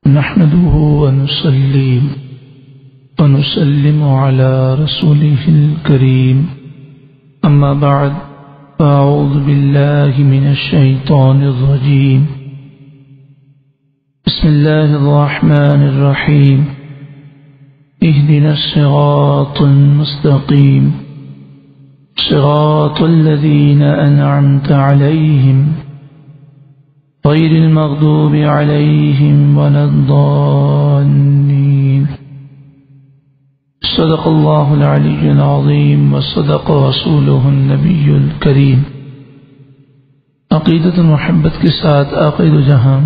نحمده ونصلي ونسلم على رسوله الكريم أما بعد فأعوذ بالله من الشيطان الرجيم بسم الله الرحمن الرحيم اهدنا الصراط المستقيم صراط الذين أنعمت عليهم غير المغضوب عليهم ولا الضالين صدق الله العلي العظيم وصدق رسوله النبي الكريم۔ عقیدت محبت کے ساتھ عاقل جہاں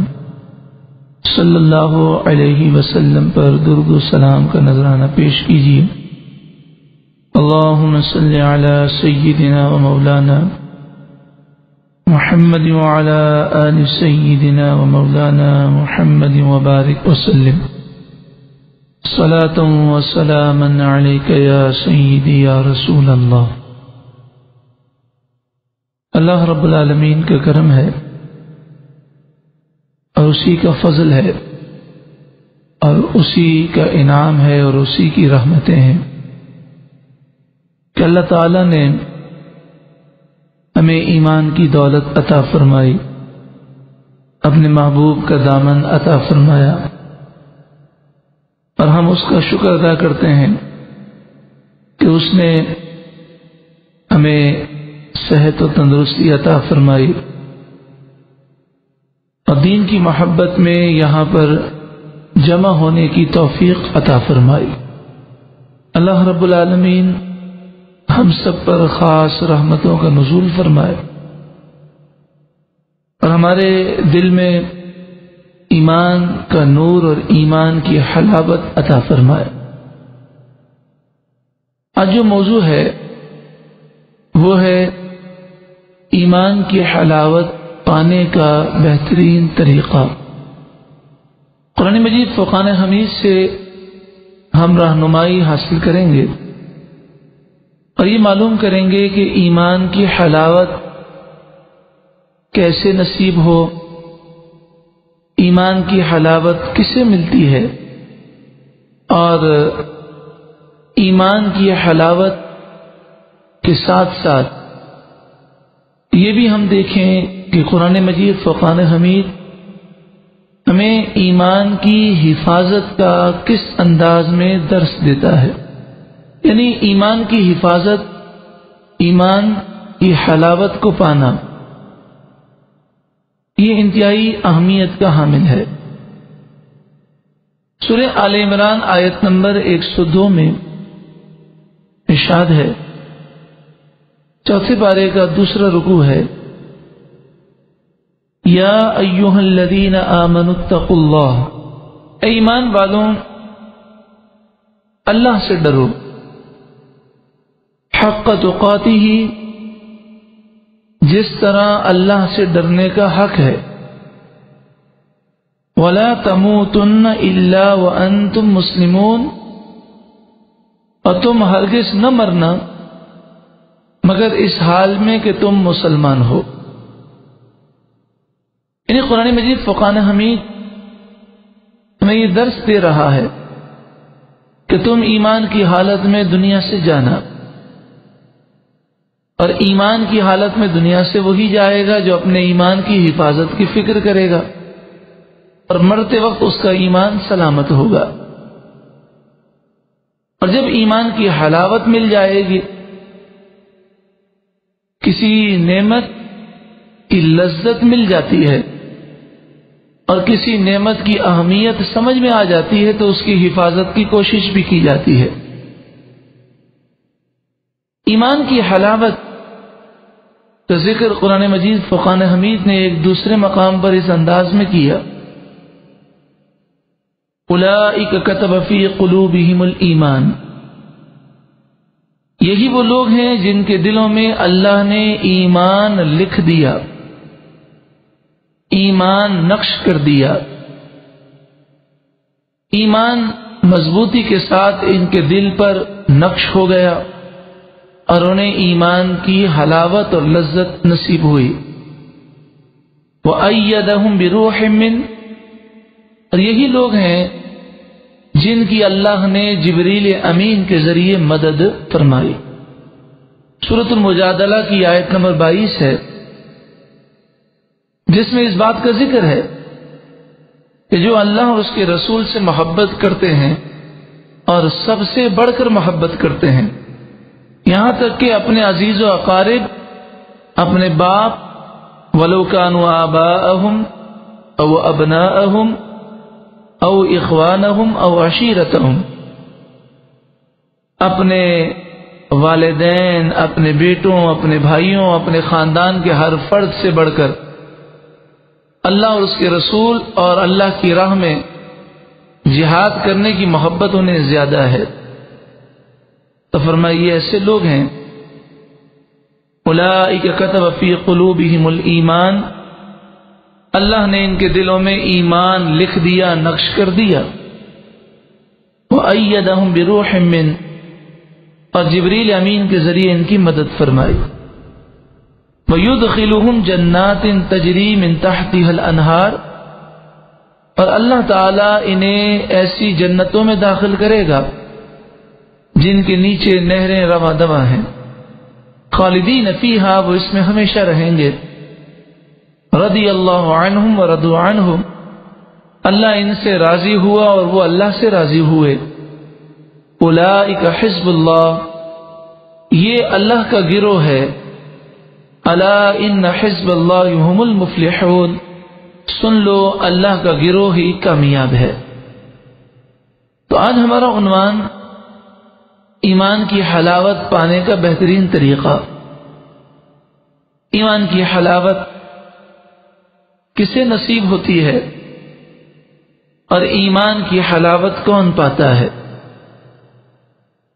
صلی اللہ علیہ وسلم پر درود و سلام کا نذرانہ پیش کیجیے۔ اللہم صلی علی سیدنا و مولانا محمد وعلى آل سيدنا ومولانا محمد وبارك وسلم صلاة وسلاما عليك يا سيدي يا رسول اللہ۔ اللہ رب العالمین کا کرم ہے اور اسی کا فضل ہے اور اسی کا انعام ہے اور اسی کی رحمتیں ہیں کہ اللہ تعالی نے ہمیں ایمان کی دولت عطا فرمائی، اپنے محبوب کا دامن عطا فرمایا، اور ہم اس کا شکر ادا کرتے ہیں کہ اس نے ہمیں صحت و تندرستی عطا فرمائی اور دین کی محبت میں یہاں پر جمع ہونے کی توفیق عطا فرمائی۔ اللہ رب العالمین ہم سب پر خاص رحمتوں کا نزول فرمائے اور ہمارے دل میں ایمان کا نور اور ایمان کی حلاوت عطا فرمائے۔ آج جو موضوع ہے وہ ہے ایمان کی حلاوت پانے کا بہترین طریقہ۔ قرآن مجید فرقان حمید سے ہم رہنمائی حاصل کریں گے اور یہ معلوم کریں گے کہ ایمان کی حلاوت کیسے نصیب ہو، ایمان کی حلاوت کسے ملتی ہے، اور ایمان کی حلاوت کے ساتھ ساتھ یہ بھی ہم دیکھیں کہ قرآن مجید فرقان حمید ہمیں ایمان کی حفاظت کا کس انداز میں درس دیتا ہے، یعنی ایمان کی حفاظت، ایمان کی حلاوت کو پانا، یہ انتہائی اہمیت کا حامل ہے۔ سورہ آل عمران آیت نمبر 102 میں ارشاد ہے، چوتھے پارے کا دوسرا رکوع ہے، یا ایھا الذین آمنوا اتقوا اللہ، اے ایمان والوں اللہ سے ڈرو، حق تقاتہ، جس طرح اللہ سے ڈرنے کا حق ہے، ولا تموتن الا وانتم مسلمون، اور تم ہرگز نہ مرنا مگر اس حال میں کہ تم مسلمان ہو۔ یعنی قرآن مجید فرقان حمید ہمیں یہ درس دے رہا ہے کہ تم ایمان کی حالت میں دنیا سے جانا، اور ایمان کی حالت میں دنیا سے وہی جائے گا جو اپنے ایمان کی حفاظت کی فکر کرے گا، اور مرتے وقت اس کا ایمان سلامت ہوگا۔ اور جب ایمان کی حلاوت مل جائے گی، کسی نعمت کی لذت مل جاتی ہے اور کسی نعمت کی اہمیت سمجھ میں آ جاتی ہے تو اس کی حفاظت کی کوشش بھی کی جاتی ہے۔ ایمان کی حلاوت کا ذکر قرآن مجید فرقان حمید نے ایک دوسرے مقام پر اس انداز میں کیا، اولئک کتب فی قلوبہم الایمان، یہی وہ لوگ ہیں جن کے دلوں میں اللہ نے ایمان لکھ دیا، ایمان نقش کر دیا، ایمان مضبوطی کے ساتھ ان کے دل پر نقش ہو گیا اور انہیں ایمان کی حلاوت اور لذت نصیب ہوئی۔ وَأَيَّدَهُمْ بِرُوحٍ مِّنْ، اور یہی لوگ ہیں جن کی اللہ نے جبریل امین کے ذریعے مدد فرمائی۔ سورۃ المجادلہ کی آیت نمبر 22 ہے، جس میں اس بات کا ذکر ہے کہ جو اللہ اور اس کے رسول سے محبت کرتے ہیں اور سب سے بڑھ کر محبت کرتے ہیں، یہاں تک کہ اپنے عزیز و اقارب، اپنے باپ ولو کانوا آباءہم او ابناءہم او اخوانہم او عشیرتہم، اپنے والدین، اپنے بیٹوں، اپنے بھائیوں، اپنے خاندان کے ہر فرد سے بڑھ کر اللہ اور اس کے رسول اور اللہ کی راہ میں جہاد کرنے کی محبت انہیں زیادہ ہے۔ تو فرمائے یہ ایسے لوگ ہیں، اولئک کتب فی قلوبہم الایمان، اللہ نے ان کے دلوں میں ایمان لکھ دیا، نقش کر دیا۔ وأیدہم بروح من، اور جبریل امین کے ذریعے ان کی مدد فرمائی۔ وَيُدْخِلُهُمْ جَنَّاتٍ تَجْرِي مِن تَحْتِهَا الْأَنْهَارُ، اور اللہ تعالیٰ انہیں ایسی جنتوں میں داخل کرے گا جن کے نیچے نہریں رواں دواں ہیں، خالدین فیہا، وہ اس میں ہمیشہ رہیں گے۔ رضی اللہ عنہم ورضوا عنہ، اللہ ان سے راضی ہوا اور وہ اللہ سے راضی ہوئے۔ اولئک حزب اللہ، یہ اللہ کا گروہ ہے۔ الا ان حزب اللہ هم المفلحون، سن لو اللہ کا گروہ ہی کامیاب ہے۔ تو آج ہمارا عنوان ایمان کی حلاوت پانے کا بہترین طریقہ۔ ایمان کی حلاوت کسے نصیب ہوتی ہے اور ایمان کی حلاوت کون پاتا ہے،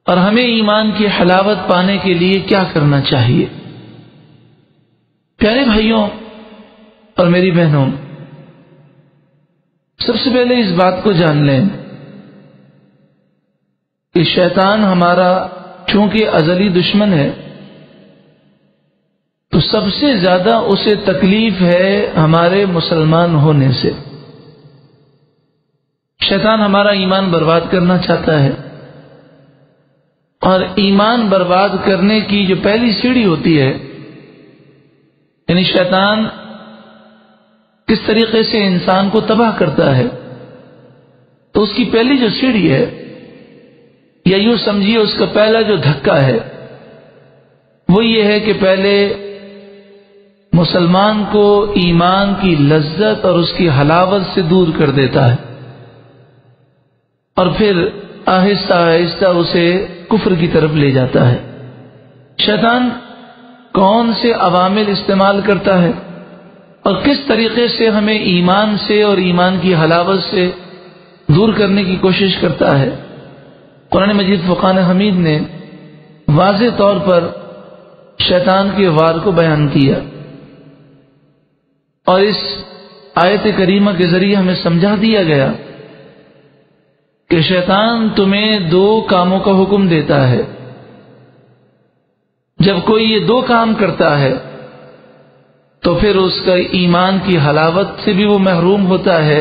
اور ہمیں ایمان کی حلاوت پانے کے لیے کیا کرنا چاہیے؟ پیارے بھائیوں اور میری بہنوں، سب سے پہلے اس بات کو جان لیں کہ شیطان ہمارا چونکہ ازلی دشمن ہے، تو سب سے زیادہ اسے تکلیف ہے ہمارے مسلمان ہونے سے۔ شیطان ہمارا ایمان برباد کرنا چاہتا ہے، اور ایمان برباد کرنے کی جو پہلی سیڑھی ہوتی ہے، یعنی شیطان کس طریقے سے انسان کو تباہ کرتا ہے، تو اس کی پہلی جو سیڑھی ہے، یا یوں سمجھیے اس کا پہلا جو دھکا ہے، وہ یہ ہے کہ پہلے مسلمان کو ایمان کی لذت اور اس کی حلاوت سے دور کر دیتا ہے، اور پھر آہستہ آہستہ اسے کفر کی طرف لے جاتا ہے۔ شیطان کون سے عوامل استعمال کرتا ہے اور کس طریقے سے ہمیں ایمان سے اور ایمان کی حلاوت سے دور کرنے کی کوشش کرتا ہے، قرآن مجید فرقان حمید نے واضح طور پر شیطان کے وار کو بیان کیا، اور اس آیت کریمہ کے ذریعے ہمیں سمجھا دیا گیا کہ شیطان تمہیں دو کاموں کا حکم دیتا ہے۔ جب کوئی یہ دو کام کرتا ہے تو پھر اس کا ایمان کی حلاوت سے بھی وہ محروم ہوتا ہے،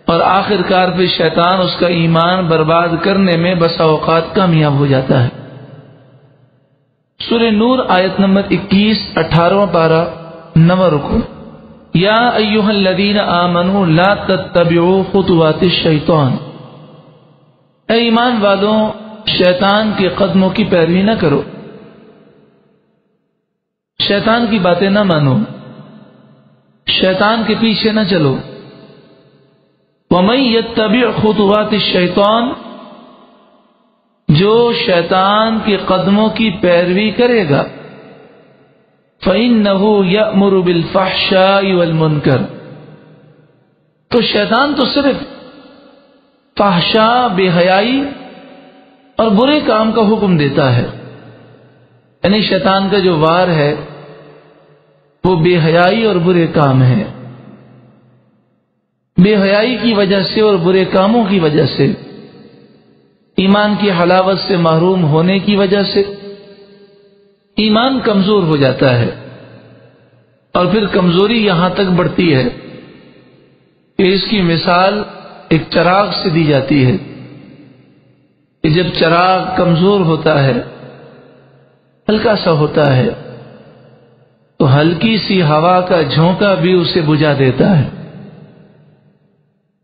اور آخر کار پہ شیطان اس کا ایمان برباد کرنے میں بسا اوقات کامیاب ہو جاتا ہے۔ سورہ نور آیت نمبر 21، 18واں پارہ، 9واں رکوع۔ یا ایھا الذین آمنوا لا تتبعوا خطوات الشیطان، اے ایمان والوں شیطان کے قدموں کی پیروی نہ کرو، شیطان کی باتیں نہ مانو، شیطان کے پیچھے نہ چلو۔ وَمَن يَتَّبِعْ خُطُوَاتِ الشَّيْطَانِ، جو شیطان کے قدموں کی پیروی کرے گا، فَإِنَّهُ يَأْمُرُ بِالْفَحْشَاءِ وَالْمُنکَرِ، تو شیطان تو صرف فحشاء، بے حیائی اور برے کام کا حکم دیتا ہے، یعنی شیطان کا جو وار ہے وہ بے حیائی اور برے کام ہے۔ بے حیائی کی وجہ سے اور برے کاموں کی وجہ سے، ایمان کی حلاوت سے محروم ہونے کی وجہ سے ایمان کمزور ہو جاتا ہے، اور پھر کمزوری یہاں تک بڑھتی ہے کہ اس کی مثال ایک چراغ سے دی جاتی ہے کہ جب چراغ کمزور ہوتا ہے، ہلکا سا ہوتا ہے، تو ہلکی سی ہوا کا جھونکا بھی اسے بجھا دیتا ہے۔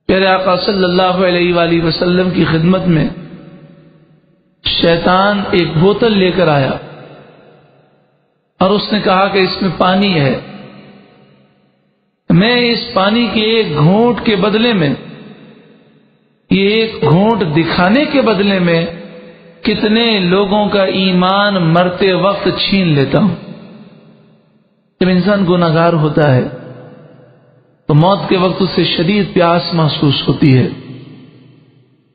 پیارے آقا صلی اللہ علیہ وآلہ وسلم کی خدمت میں شیطان ایک بوتل لے کر آیا اور اس نے کہا کہ اس میں پانی ہے، میں اس پانی کے ایک گھونٹ کے بدلے میں، یہ ایک گھونٹ دکھانے کے بدلے میں کتنے لوگوں کا ایمان مرتے وقت چھین لیتا ہوں۔ جب انسان گناہگار ہوتا ہے تو موت کے وقت اسے شدید پیاس محسوس ہوتی ہے،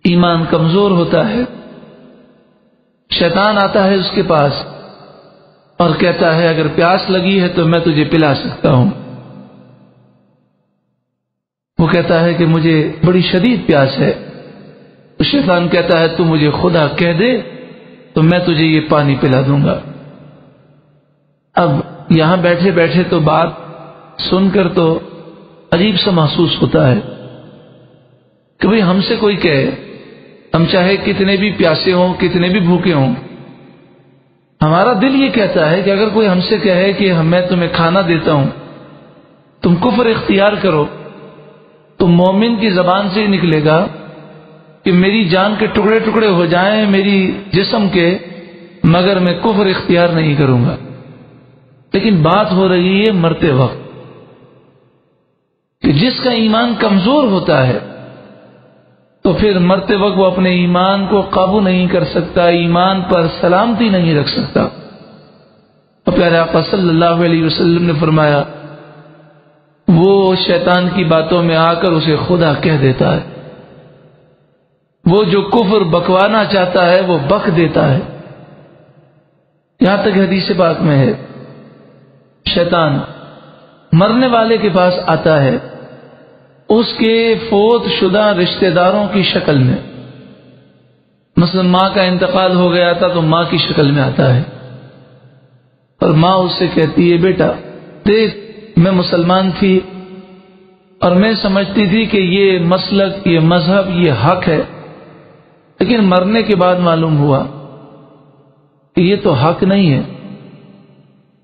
ایمان کمزور ہوتا ہے، شیطان آتا ہے اس کے پاس اور کہتا ہے اگر پیاس لگی ہے تو میں تجھے پلا سکتا ہوں۔ وہ کہتا ہے کہ مجھے بڑی شدید پیاس ہے، تو شیطان کہتا ہے تو مجھے خدا کہہ دے تو میں تجھے یہ پانی پلا دوں گا۔ اب یہاں بیٹھے بیٹھے تو بات سن کر تو عجیب سا محسوس ہوتا ہے کہ بھئی ہم سے کوئی کہے، ہم چاہے کتنے بھی پیاسے ہوں، کتنے بھی بھوکے ہوں، ہمارا دل یہ کہتا ہے کہ اگر کوئی ہم سے کہے کہ میں تمہیں کھانا دیتا ہوں، تم کفر اختیار کرو، تو مومن کی زبان سے ہی نکلے گا کہ میری جان کے ٹکڑے ٹکڑے ہو جائیں میری جسم کے، مگر میں کفر اختیار نہیں کروں گا۔ لیکن بات ہو رہی ہے مرتے وقت کہ جس کا ایمان کمزور ہوتا ہے تو پھر مرتے وقت وہ اپنے ایمان کو قابو نہیں کر سکتا، ایمان پر سلامتی نہیں رکھ سکتا۔ اور پیارے آقا صلی اللہ علیہ وسلم نے فرمایا وہ شیطان کی باتوں میں آ کر اسے خدا کہہ دیتا ہے، وہ جو کفر بکوانا چاہتا ہے وہ بک دیتا ہے۔ یہاں تک حدیث پاک میں ہے شیطان مرنے والے کے پاس آتا ہے اس کے فوت شدہ رشتہ داروں کی شکل میں، مثلا ماں کا انتقال ہو گیا تھا تو ماں کی شکل میں آتا ہے، اور ماں اس سے کہتی ہے بیٹا دیکھ میں مسلمان تھی اور میں سمجھتی تھی کہ یہ مسلک، یہ مذہب، یہ حق ہے، لیکن مرنے کے بعد معلوم ہوا کہ یہ تو حق نہیں ہے،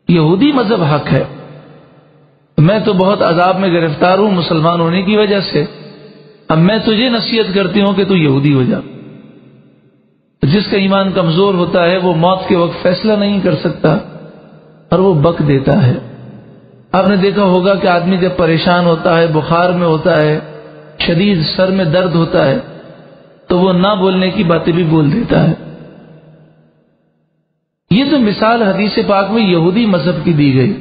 یہودی مذہب حق ہے، میں تو بہت عذاب میں گرفتار ہوں مسلمان ہونے کی وجہ سے، اب میں تجھے نصیحت کرتی ہوں کہ تو یہودی ہو جا۔ جس کا ایمان کمزور ہوتا ہے وہ موت کے وقت فیصلہ نہیں کر سکتا اور وہ بک دیتا ہے۔ آپ نے دیکھا ہوگا کہ آدمی جب پریشان ہوتا ہے، بخار میں ہوتا ہے، شدید سر میں درد ہوتا ہے تو وہ نہ بولنے کی باتیں بھی بول دیتا ہے۔ یہ تو مثال حدیث پاک میں یہودی مذہب کی دی گئی،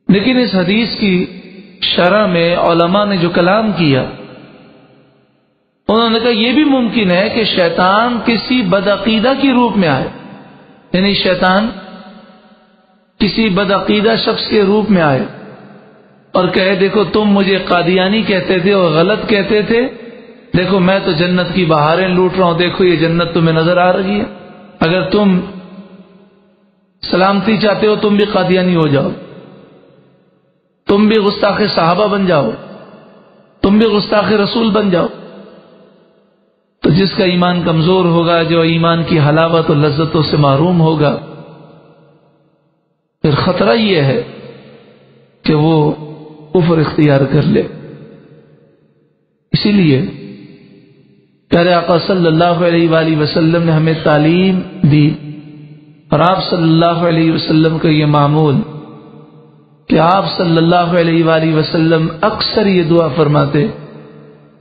لیکن اس حدیث کی شرح میں علماء نے جو کلام کیا انہوں نے کہا یہ بھی ممکن ہے کہ شیطان کسی بدعقیدہ کی روپ میں آئے، یعنی شیطان کسی بدعقیدہ شخص کے روپ میں آئے اور کہے دیکھو تم مجھے قادیانی کہتے تھے اور غلط کہتے تھے، دیکھو میں تو جنت کی بہاریں لوٹ رہا ہوں، دیکھو یہ جنت تمہیں نظر آ رہی ہے، اگر تم سلامتی چاہتے ہو تم بھی قادیانی ہو جاؤ، تم بھی گستاخ صحابہ بن جاؤ، تم بھی گستاخ رسول بن جاؤ۔ تو جس کا ایمان کمزور ہوگا، جو ایمان کی حلاوت و لذتوں سے محروم ہوگا، پھر خطرہ یہ ہے کہ وہ کفر اختیار کر لے۔ اسی لیے پیارے آقا صلی اللہ علیہ وآلہ وسلم نے ہمیں تعلیم دی، اور آپ صلی اللہ علیہ وسلم کا یہ معمول کہ آپ صلی اللہ علیہ وآلہ وسلم اکثر یہ دعا فرماتے،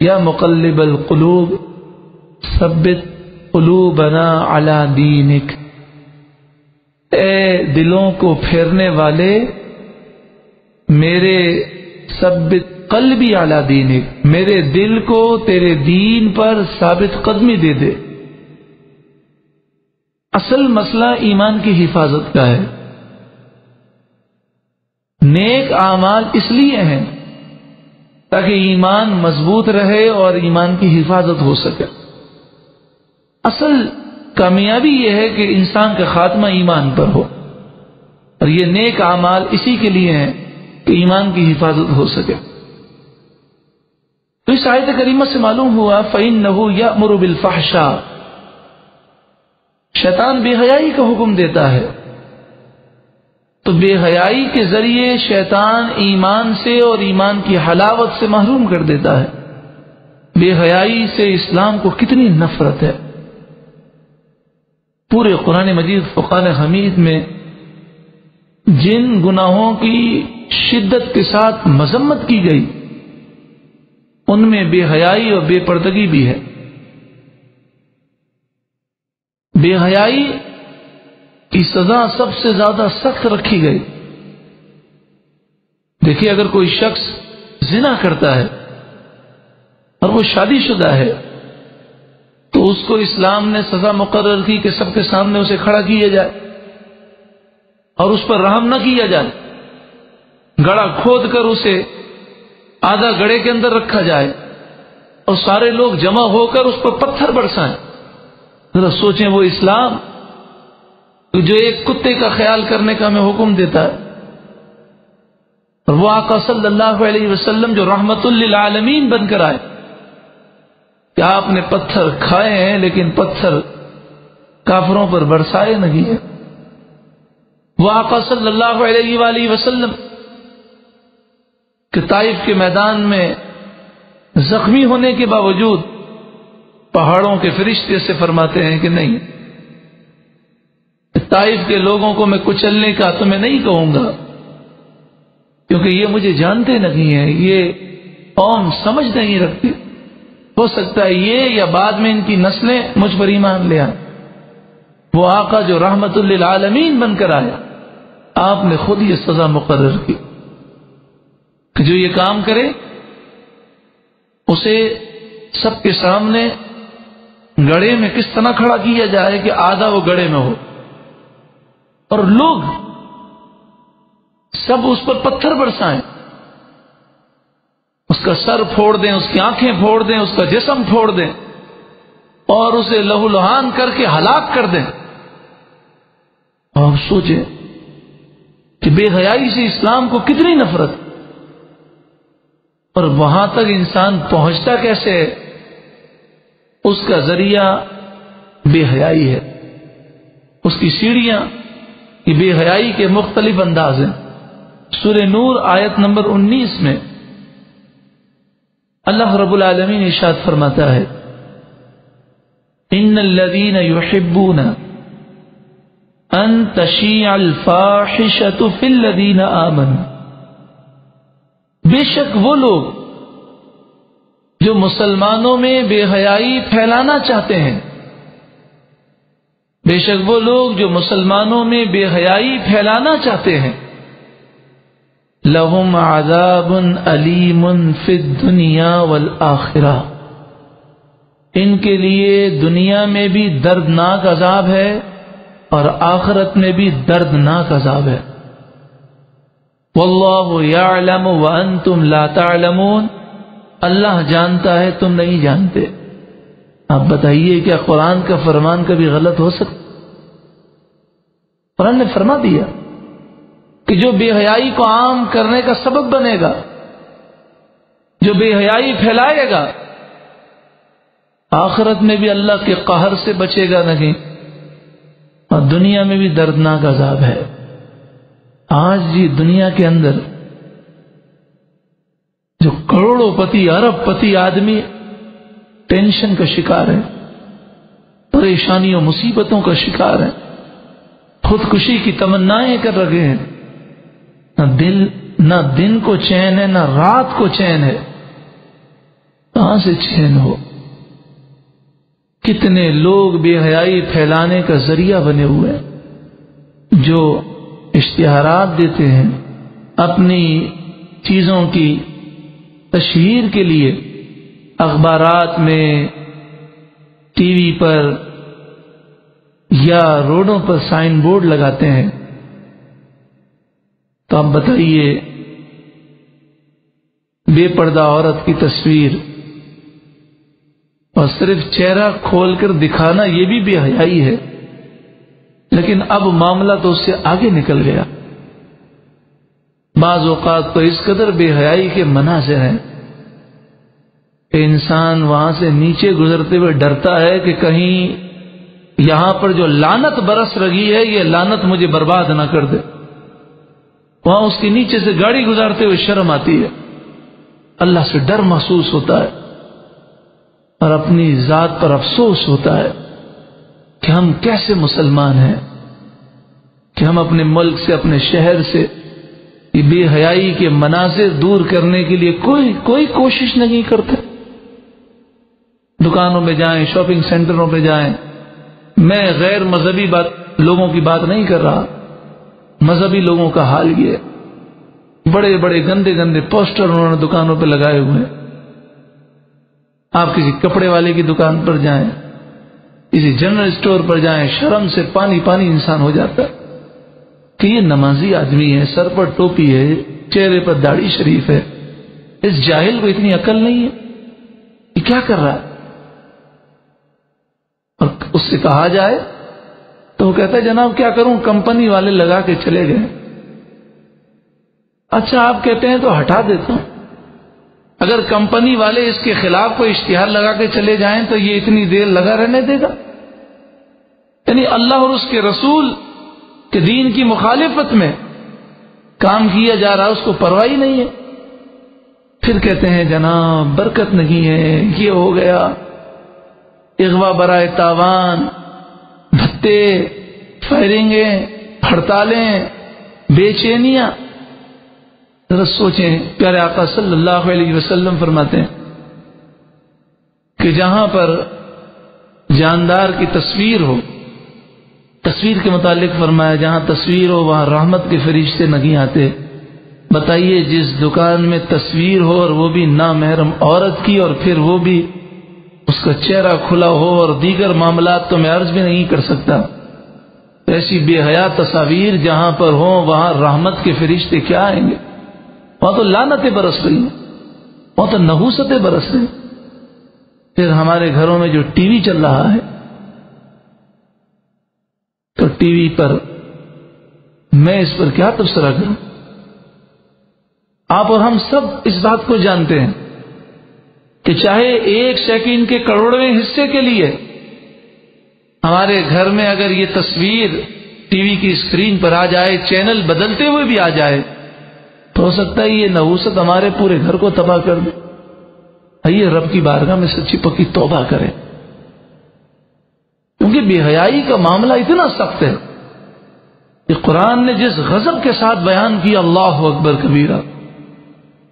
یا مقلب القلوب ثبت قلوبنا علی دینک، اے دلوں کو پھیرنے والے میرے ثبت قلبی علی دینک، میرے دل کو تیرے دین پر ثابت قدمی دے دے۔ اصل مسئلہ ایمان کی حفاظت کا ہے۔ نیک اعمال اس لیے ہیں تاکہ ایمان مضبوط رہے اور ایمان کی حفاظت ہو سکے۔ اصل کامیابی یہ ہے کہ انسان کا خاتمہ ایمان پر ہو، اور یہ نیک اعمال اسی کے لیے ہیں کہ ایمان کی حفاظت ہو سکے۔ تو اس آیت کریمہ سے معلوم ہوا فَإِنَّهُ يَأْمُرُ بِالْفَحْشَاءِ، شیطان بے حیائی کا حکم دیتا ہے، تو بے حیائی کے ذریعے شیطان ایمان سے اور ایمان کی حلاوت سے محروم کر دیتا ہے۔ بے حیائی سے اسلام کو کتنی نفرت ہے۔ پورے قرآن مجید فرقان حمید میں جن گناہوں کی شدت کے ساتھ مذمت کی گئی ان میں بے حیائی اور بے پردگی بھی ہے۔ بے حیائی کی سزا سب سے زیادہ سخت رکھی گئی۔ دیکھیے، اگر کوئی شخص زنا کرتا ہے اور وہ شادی شدہ ہے تو اس کو اسلام نے سزا مقرر کی کہ سب کے سامنے اسے کھڑا کیا جائے اور اس پر رحم نہ کیا جائے، گڑھا کھود کر اسے آدھا گڑھے کے اندر رکھا جائے اور سارے لوگ جمع ہو کر اس پر پتھر برسائیں۔ ذرا سوچیں، وہ اسلام جو ایک کتے کا خیال کرنے کا ہمیں حکم دیتا ہے، اور وہ آقا صلی اللہ علیہ وسلم جو رحمت للعالمین بن کر آئے کہ آپ نے پتھر کھائے ہیں لیکن پتھر کافروں پر برسائے نہیں ہیں۔ وہ آقا صلی اللہ علیہ وآلہ وسلم کہ طائف کے میدان میں زخمی ہونے کے باوجود پہاڑوں کے فرشتے سے فرماتے ہیں کہ نہیں، طائف کے لوگوں کو میں کچلنے کا تمہیں نہیں کہوں گا، کیونکہ یہ مجھے جانتے نہیں ہیں، یہ قوم سمجھ نہیں رکھتی، ہو سکتا ہے یہ یا بعد میں ان کی نسلیں مجھ پر ایمان لے آئیں۔ وہ آقا جو رحمت للعالمین بن کر آیا، آپ نے خود یہ سزا مقرر کی کہ جو یہ کام کرے اسے سب کے سامنے گڑھے میں کس طرح کھڑا کیا جائے کہ آدھا وہ گڑھے میں ہو اور لوگ سب اس پر پتھر برسائیں، اس کا سر پھوڑ دیں، اس کی آنکھیں پھوڑ دیں، اس کا جسم پھوڑ دیں اور اسے لہو لہان کر کے ہلاک کر دیں۔ آپ سوچیں کہ بے حیائی سے اسلام کو کتنی نفرت، اور وہاں تک انسان پہنچتا کیسے ہے؟ اس کا ذریعہ بے حیائی ہے، اس کی سیڑھیاں یہ بے حیائی کے مختلف انداز ہیں۔ سورہ نور آیت نمبر 19 میں اللہ رب العالمین ارشاد فرماتا ہے ان الذین یحبون ان تشیع الفاحشۃ فی الذین آمنوا، بے شک وہ لوگ جو مسلمانوں میں بے حیائی پھیلانا چاہتے ہیں، بے شک وہ لوگ جو مسلمانوں میں بے حیائی پھیلانا چاہتے ہیں، لہم عذاب علیم فی الدنیا والآخرہ، ان کے لیے دنیا میں بھی دردناک عذاب ہے اور آخرت میں بھی دردناک عذاب ہے۔ واللہ یعلم وانتم لا تعلمون، اللہ جانتا ہے تم نہیں جانتے۔ آپ بتائیے کیا قرآن کا فرمان کبھی غلط ہو سکتا؟ قرآن نے فرما دیا کہ جو بے حیائی کو عام کرنے کا سبب بنے گا، جو بے حیائی پھیلائے گا، آخرت میں بھی اللہ کے قہر سے بچے گا نہیں اور دنیا میں بھی دردناک عذاب ہے۔ آج جی دنیا کے اندر جو کروڑوں پتی ارب پتی آدمی ٹینشن کا شکار ہے، پریشانیوں مصیبتوں کا شکار ہے، خودکشی کی تمنائیں کر رہے ہیں، نہ دن کو چین ہے نہ رات کو چین ہے، کہاں سے چین ہو؟ کتنے لوگ بے حیائی پھیلانے کا ذریعہ بنے ہوئے ہیں، جو اشتہارات دیتے ہیں اپنی چیزوں کی تشہیر کے لیے، اخبارات میں، ٹی وی پر یا روڈوں پر سائن بورڈ لگاتے ہیں۔ تو آپ بتائیے، بے پردہ عورت کی تصویر اور صرف چہرہ کھول کر دکھانا یہ بھی بے حیائی ہے، لیکن اب معاملہ تو اس سے آگے نکل گیا۔ بعض اوقات تو اس قدر بے حیائی کے مناظر ہیں کہ انسان وہاں سے نیچے گزرتے ہوئے ڈرتا ہے کہ کہیں یہاں پر جو لعنت برس رہی ہے یہ لعنت مجھے برباد نہ کر دے. وہاں اس کے نیچے سے گاڑی گزارتے ہوئے شرم آتی ہے، اللہ سے ڈر محسوس ہوتا ہے اور اپنی ذات پر افسوس ہوتا ہے کہ ہم کیسے مسلمان ہیں کہ ہم اپنے ملک سے، اپنے شہر سے یہ بے حیائی کے مناظر دور کرنے کے لیے کوئی کوشش نہیں کرتے. دکانوں میں جائیں، شاپنگ سینٹروں پہ جائیں. میں غیر مذہبی لوگوں کی بات نہیں کر رہا، مذہبی لوگوں کا حال یہ ہے، بڑے بڑے گندے گندے پوسٹر انہوں نے دکانوں پہ لگائے ہوئے ہیں. آپ کسی کپڑے والے کی دکان پر جائیں، کسی جنرل اسٹور پر جائیں، شرم سے پانی پانی انسان ہو جاتا ہے کہ یہ نمازی آدمی ہے، سر پر ٹوپی ہے، چہرے پر داڑھی شریف ہے، اس جاہل کو اتنی عقل نہیں ہے، یہ کیا کر رہا ہے؟ اور اس سے کہا جائے تو وہ کہتا ہے جناب کیا کروں، کمپنی والے لگا کے چلے گئے. اچھا آپ کہتے ہیں تو ہٹا دیتا ہوں. اگر کمپنی والے اس کے خلاف کوئی اشتہار لگا کے چلے جائیں تو یہ اتنی دیر لگا رہنے دے گا؟ یعنی اللہ اور اس کے رسول کے دین کی مخالفت میں کام کیا جا رہا، اس کو پرواہ ہی نہیں ہے. پھر کہتے ہیں جناب برکت نہیں ہے، یہ ہو گیا، اغوا برائے تاوان، بھتے، فائرنگیں، ہڑتالیں، بے چینیاں. ذرا سوچیں، پیارے آقا صلی اللہ علیہ وسلم فرماتے ہیں کہ جہاں پر جاندار کی تصویر ہو، تصویر کے متعلق فرمایا جہاں تصویر ہو وہاں رحمت کے فرشتے نہیں آتے. بتائیے جس دکان میں تصویر ہو اور وہ بھی نامحرم عورت کی، اور پھر وہ بھی اس کا چہرہ کھلا ہو اور دیگر معاملات تو میں عرض بھی نہیں کر سکتا، ایسی بے حیا تصاویر جہاں پر ہوں وہاں رحمت کے فرشتے کیا آئیں گے؟ وہاں تو لعنتیں برس رہی ہیں، وہاں تو نحوستیں برس رہی ہیں. پھر ہمارے گھروں میں جو ٹی وی چل رہا ہے، تو ٹی وی پر میں اس پر کیا تبصرہ کروں؟ آپ اور ہم سب اس بات کو جانتے ہیں کہ چاہے ایک سیکنڈ کے کروڑویں حصے کے لیے ہمارے گھر میں اگر یہ تصویر ٹی وی کی اسکرین پر آ جائے، چینل بدلتے ہوئے بھی آ جائے، تو ہو سکتا ہے یہ نحوست ہمارے پورے گھر کو تباہ کر دے. آئیے رب کی بارگاہ میں سچی پکی توبہ کریں، کیونکہ بے حیائی کا معاملہ اتنا سخت ہے کہ قرآن نے جس غضب کے ساتھ بیان کیا، اللہ اکبر کبیرہ،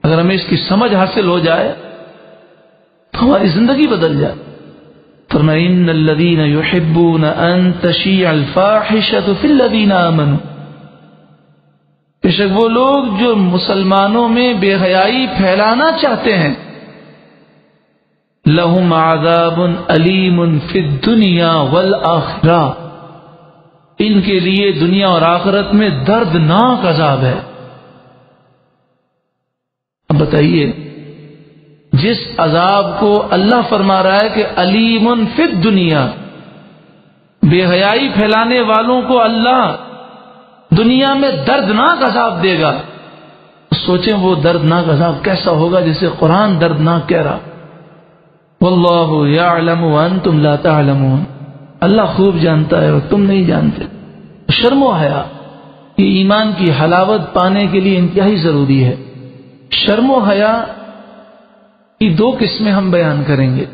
اگر ہمیں اس کی سمجھ حاصل ہو جائے تو ہماری زندگی بدل جائے. فرمایا ان الذین یحبون ان تشیع الفاحشۃ فی الذین آمنوا، بے شک وہ لوگ جو مسلمانوں میں بے حیائی پھیلانا چاہتے ہیں، لہم عذاب علیم فی الدنیا والآخرہ، ان کے لیے دنیا اور آخرت میں دردناک عذاب ہے. اب بتائیے جس عذاب کو اللہ فرما رہا ہے کہ علیم فی الدنیا، بے حیائی پھیلانے والوں کو اللہ دنیا میں دردناک عذاب دے گا، سوچیں وہ دردناک عذاب کیسا ہوگا جسے قرآن دردناک کہہ رہا. واللہ یعلم وانتم لا تعلمون، اللہ خوب جانتا ہے اور تم نہیں جانتے. شرم و حیا یہ ایمان کی حلاوت پانے کے لیے انتہائی ضروری ہے. شرم و حیا کی دو قسمیں ہم بیان کریں گے.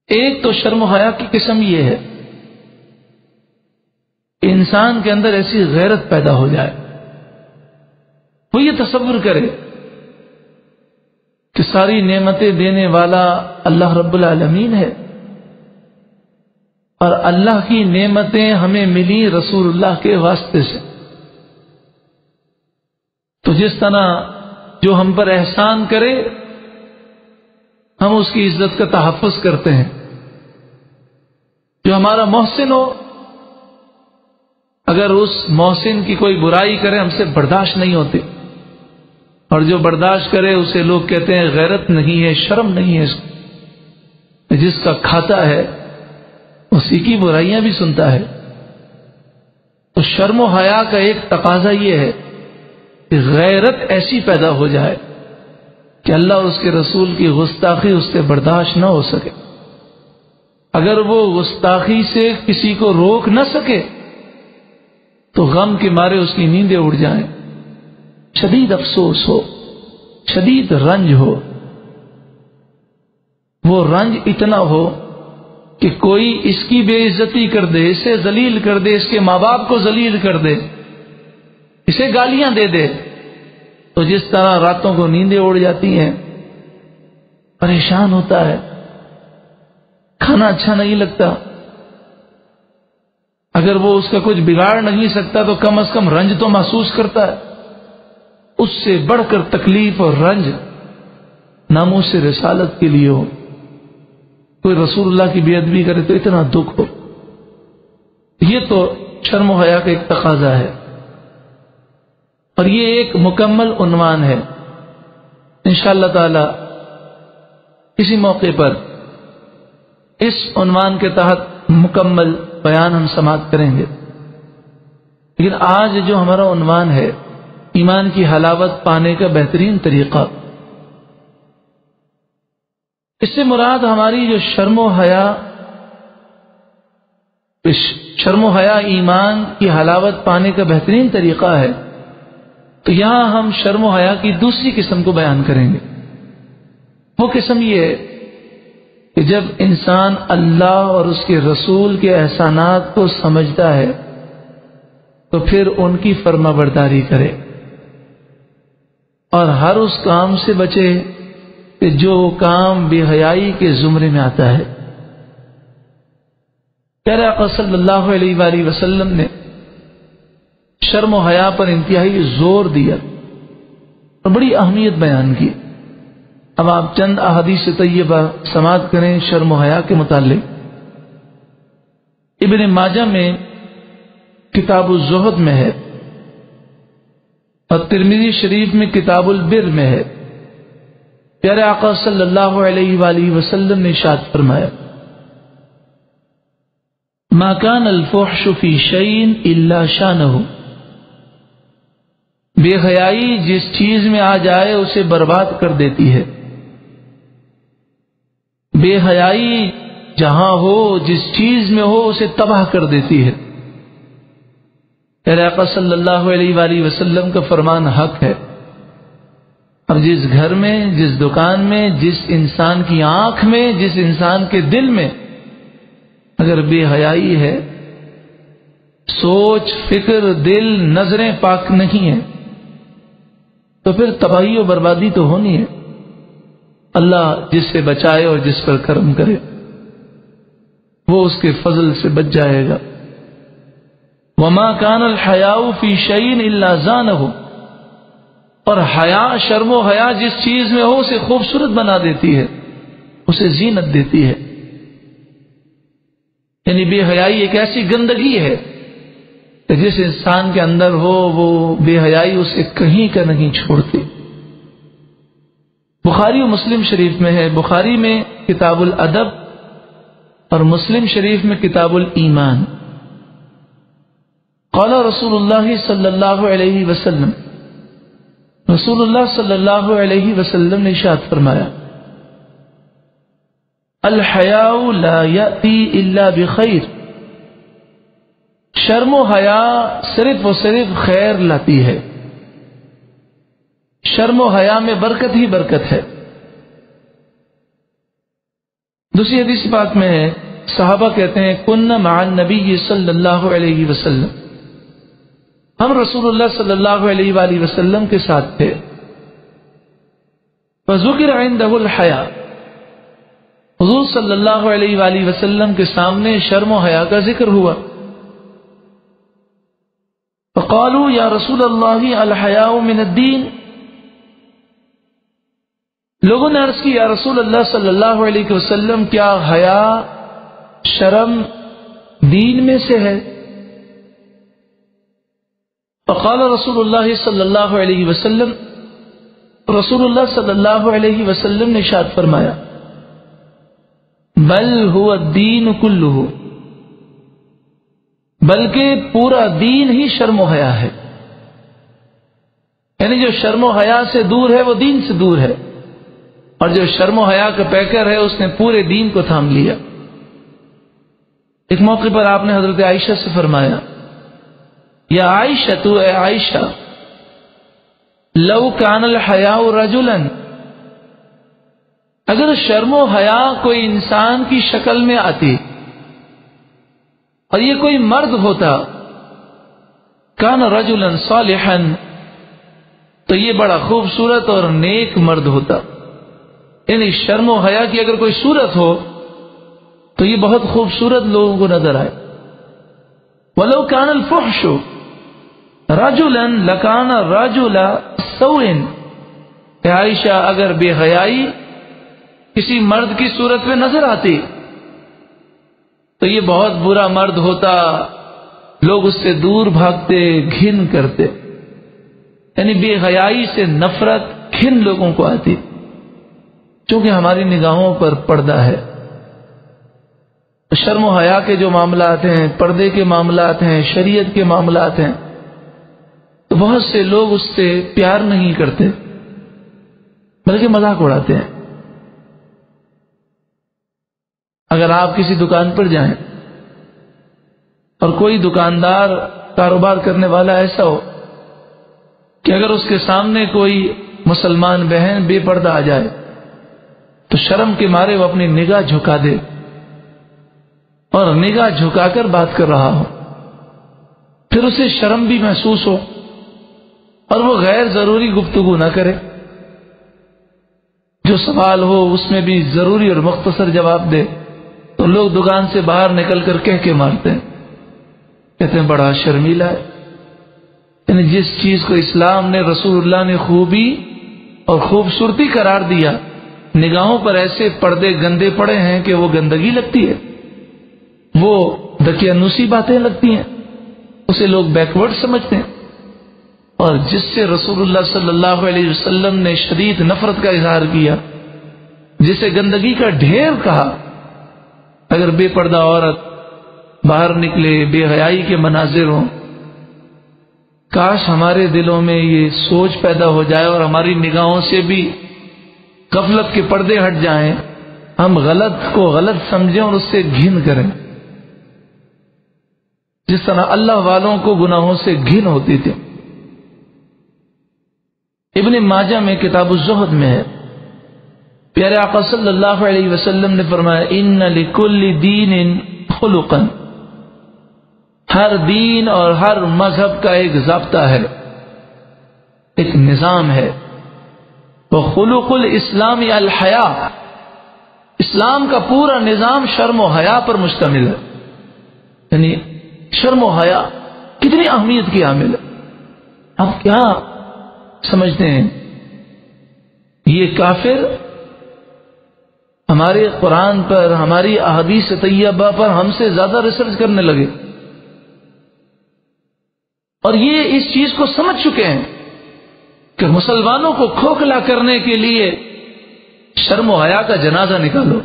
ایک تو شرم و حیا کی قسم یہ ہے کہ انسان کے اندر ایسی غیرت پیدا ہو جائے، وہ یہ تصور کرے کہ ساری نعمتیں دینے والا اللہ رب العالمین ہے، اور اللہ کی نعمتیں ہمیں ملی رسول اللہ کے واسطے سے. تو جس طرح جو ہم پر احسان کرے ہم اس کی عزت کا تحفظ کرتے ہیں. جو ہمارا محسن ہو، اگر اس محسن کی کوئی برائی کرے ہم سے برداشت نہیں ہوتی، اور جو برداشت کرے اسے لوگ کہتے ہیں غیرت نہیں ہے، شرم نہیں ہے. اس کو جس کا کھاتا ہے اسی کی برائیاں بھی سنتا ہے. تو شرم و حیا کا ایک تقاضا یہ ہے کہ غیرت ایسی پیدا ہو جائے کہ اللہ اور اس کے رسول کی گستاخی اس سے برداشت نہ ہو سکے. اگر وہ گستاخی سے کسی کو روک نہ سکے تو غم کے مارے اس کی نیندیں اڑ جائیں، شدید افسوس ہو، شدید رنج ہو. وہ رنج اتنا ہو کہ کوئی اس کی بے عزتی کر دے، اسے ذلیل کر دے، اس کے ماں باپ کو ذلیل کر دے، اسے گالیاں دے دے، تو جس طرح راتوں کو نیندیں اڑ جاتی ہیں، پریشان ہوتا ہے، کھانا اچھا نہیں لگتا. اگر وہ اس کا کچھ بگاڑ نہیں سکتا تو کم از کم رنج تو محسوس کرتا ہے. اس سے بڑھ کر تکلیف اور رنج ناموس رسالت کے لیے ہو. کوئی رسول اللہ کی بے ادبی کرے تو اتنا دکھ ہو. یہ تو شرم و حیا کا ایک تقاضا ہے، اور یہ ایک مکمل عنوان ہے. انشاءاللہ تعالی کسی موقع پر اس عنوان کے تحت مکمل بیان ہم سماعت کریں گے. لیکن آج جو ہمارا عنوان ہے، ایمان کی حلاوت پانے کا بہترین طریقہ، اس سے مراد ہماری جو شرم و حیا ایمان کی حلاوت پانے کا بہترین طریقہ ہے. تو یہاں ہم شرم و حیا کی دوسری قسم کو بیان کریں گے. وہ قسم یہ ہے کہ جب انسان اللہ اور اس کے رسول کے احسانات کو سمجھتا ہے تو پھر ان کی فرما برداری کرے اور ہر اس کام سے بچے کہ جو کام بے حیائی کے زمرے میں آتا ہے. پیارے آقا صلی اللہ علیہ وآلہ وسلم نے شرم و حیا پر انتہائی زور دیا اور بڑی اہمیت بیان کی. اب آپ چند احادیث طیبہ سماعت کریں شرم و حیا کے متعلق. ابن ماجہ میں کتاب الزہد میں ہے اور ترمذی شریف میں کتاب البر میں ہے. پیارے آقا صلی اللہ علیہ وآلہ وسلم نے ارشاد فرمایا: ما کان الفحش فی شیء الا شانہ. بے حیائی جس چیز میں آ جائے اسے برباد کر دیتی ہے. بے حیائی جہاں ہو، جس چیز میں ہو، اسے تباہ کر دیتی ہے. آقا صلی اللہ علیہ وآلہ وسلم کا فرمان حق ہے. اور جس گھر میں، جس دکان میں، جس انسان کی آنکھ میں، جس انسان کے دل میں اگر بے حیائی ہے، سوچ، فکر، دل، نظریں پاک نہیں ہیں، تو پھر تباہی و بربادی تو ہونی ہے. اللہ جس سے بچائے اور جس پر کرم کرے وہ اس کے فضل سے بچ جائے گا. وما کان الحیاء فی شیء الا زانہ. اور حیا، شرم و حیا جس چیز میں ہو اسے خوبصورت بنا دیتی ہے، اسے زینت دیتی ہے. یعنی بے حیائی ایک ایسی گندگی ہے کہ جس انسان کے اندر ہو وہ بے حیائی اسے کہیں کا نہیں چھوڑتی. بخاری و مسلم شریف میں ہے. بخاری میں کتاب الادب اور مسلم شریف میں کتاب الایمان. قال رسول اللہ صلی اللہ علیہ وسلم، رسول اللہ صلی اللہ علیہ وسلم نے ارشاد فرمایا: الحیاء لا یأتی الا بخیر. شرم و حیا صرف و صرف خیر لاتی ہے. شرم و حیا میں برکت ہی برکت ہے. دوسری حدیث پاک میں ہے، صحابہ کہتے ہیں کنا مع النبی صلی اللہ علیہ وسلم، ہم رسول اللہ صلی اللہ علیہ وآلہ وسلم کے ساتھ تھے. فذکر عنده الحیا، حضور صلی اللہ علیہ وآلہ وسلم کے سامنے شرم و حیا کا ذکر ہوا. فقالوا یا رسول اللہ الحیاء من الدین. لوگوں نے عرض کی یا رسول اللہ صلی اللہ علیہ وسلم کیا حیا، شرم دین میں سے ہے؟ فقال رسول اللہ صلی اللہ علیہ وسلم، رسول اللہ صلی اللہ علیہ وسلم نے ارشاد فرمایا: بل هو الدین کلہ، بلکہ پورا دین ہی شرم و حیا ہے. یعنی جو شرم و حیا سے دور ہے وہ دین سے دور ہے. اور جو شرم و حیا کا پیکر ہے اس نے پورے دین کو تھام لیا۔ ایک موقع پر آپ نے حضرت عائشہ سے فرمایا، یا عائشہ، تو اے عائشہ، لو کان الحیاء رجلا، اگر شرم و حیا کوئی انسان کی شکل میں آتی اور یہ کوئی مرد ہوتا، کان رجلا صالحا، تو یہ بڑا خوبصورت اور نیک مرد ہوتا۔ یعنی شرم و حیا کی اگر کوئی صورت ہو تو یہ بہت خوبصورت لوگوں کو نظر آئے۔ وَلَوْ كَانَ الْفُحْشُ رَجُلًا لَكَانَ رَجُلَ سَوْءٍ، کہ عائشہ اگر بے حیائی کسی مرد کی صورت میں نظر آتی تو یہ بہت برا مرد ہوتا، لوگ اس سے دور بھاگتے، گھن کرتے۔ یعنی بے حیائی سے نفرت، گھن لوگوں کو آتی، چونکہ ہماری نگاہوں پر پردہ ہے۔ شرم و حیا کے جو معاملات ہیں، پردے کے معاملات ہیں، شریعت کے معاملات ہیں، تو بہت سے لوگ اس سے پیار نہیں کرتے بلکہ مذاق اڑاتے ہیں۔ اگر آپ کسی دکان پر جائیں اور کوئی دکاندار، کاروبار کرنے والا ایسا ہو کہ اگر اس کے سامنے کوئی مسلمان بہن بے پردہ آ جائے تو شرم کے مارے وہ اپنی نگاہ جھکا دے، اور نگاہ جھکا کر بات کر رہا ہو، پھر اسے شرم بھی محسوس ہو اور وہ غیر ضروری گفتگو نہ کرے، جو سوال ہو اس میں بھی ضروری اور مختصر جواب دے، تو لوگ دکان سے باہر نکل کر کہہ کے مارتے ہیں، کہتے ہیں بڑا شرمیلا ہے۔ یعنی جس چیز کو اسلام نے، رسول اللہ نے خوبی اور خوبصورتی قرار دیا، نگاہوں پر ایسے پردے گندے پڑے ہیں کہ وہ گندگی لگتی ہے، وہ دقیانوسی باتیں لگتی ہیں، اسے لوگ بیکورڈ سمجھتے ہیں۔ اور جس سے رسول اللہ صلی اللہ علیہ وسلم نے شدید نفرت کا اظہار کیا، جسے گندگی کا ڈھیر کہا، اگر بے پردہ عورت باہر نکلے، بے حیائی کے مناظر ہوں، کاش ہمارے دلوں میں یہ سوچ پیدا ہو جائے اور ہماری نگاہوں سے بھی غفلت کے پردے ہٹ جائیں، ہم غلط کو غلط سمجھیں اور اس سے گھن کریں، جس طرح اللہ والوں کو گناہوں سے گھن ہوتی تھی۔ ابن ماجہ میں کتاب الزہد میں ہے، پیارے آقا صلی اللہ علیہ وسلم نے فرمایا، ان لکل دین خلقا، ہر دین اور ہر مذہب کا ایک ضابطہ ہے، ایک نظام ہے۔ وخلق الاسلام الحیا، اسلام کا پورا نظام شرم و حیا پر مشتمل ہے۔ یعنی شرم و حیا کتنی اہمیت کی حامل ہے۔ آپ کیا سمجھتے ہیں یہ کافر ہمارے قرآن پر، ہماری احادیث طیبہ پر ہم سے زیادہ ریسرچ کرنے لگے، اور یہ اس چیز کو سمجھ چکے ہیں کہ مسلمانوں کو کھوکھلا کرنے کے لیے شرم و حیا کا جنازہ نکالو۔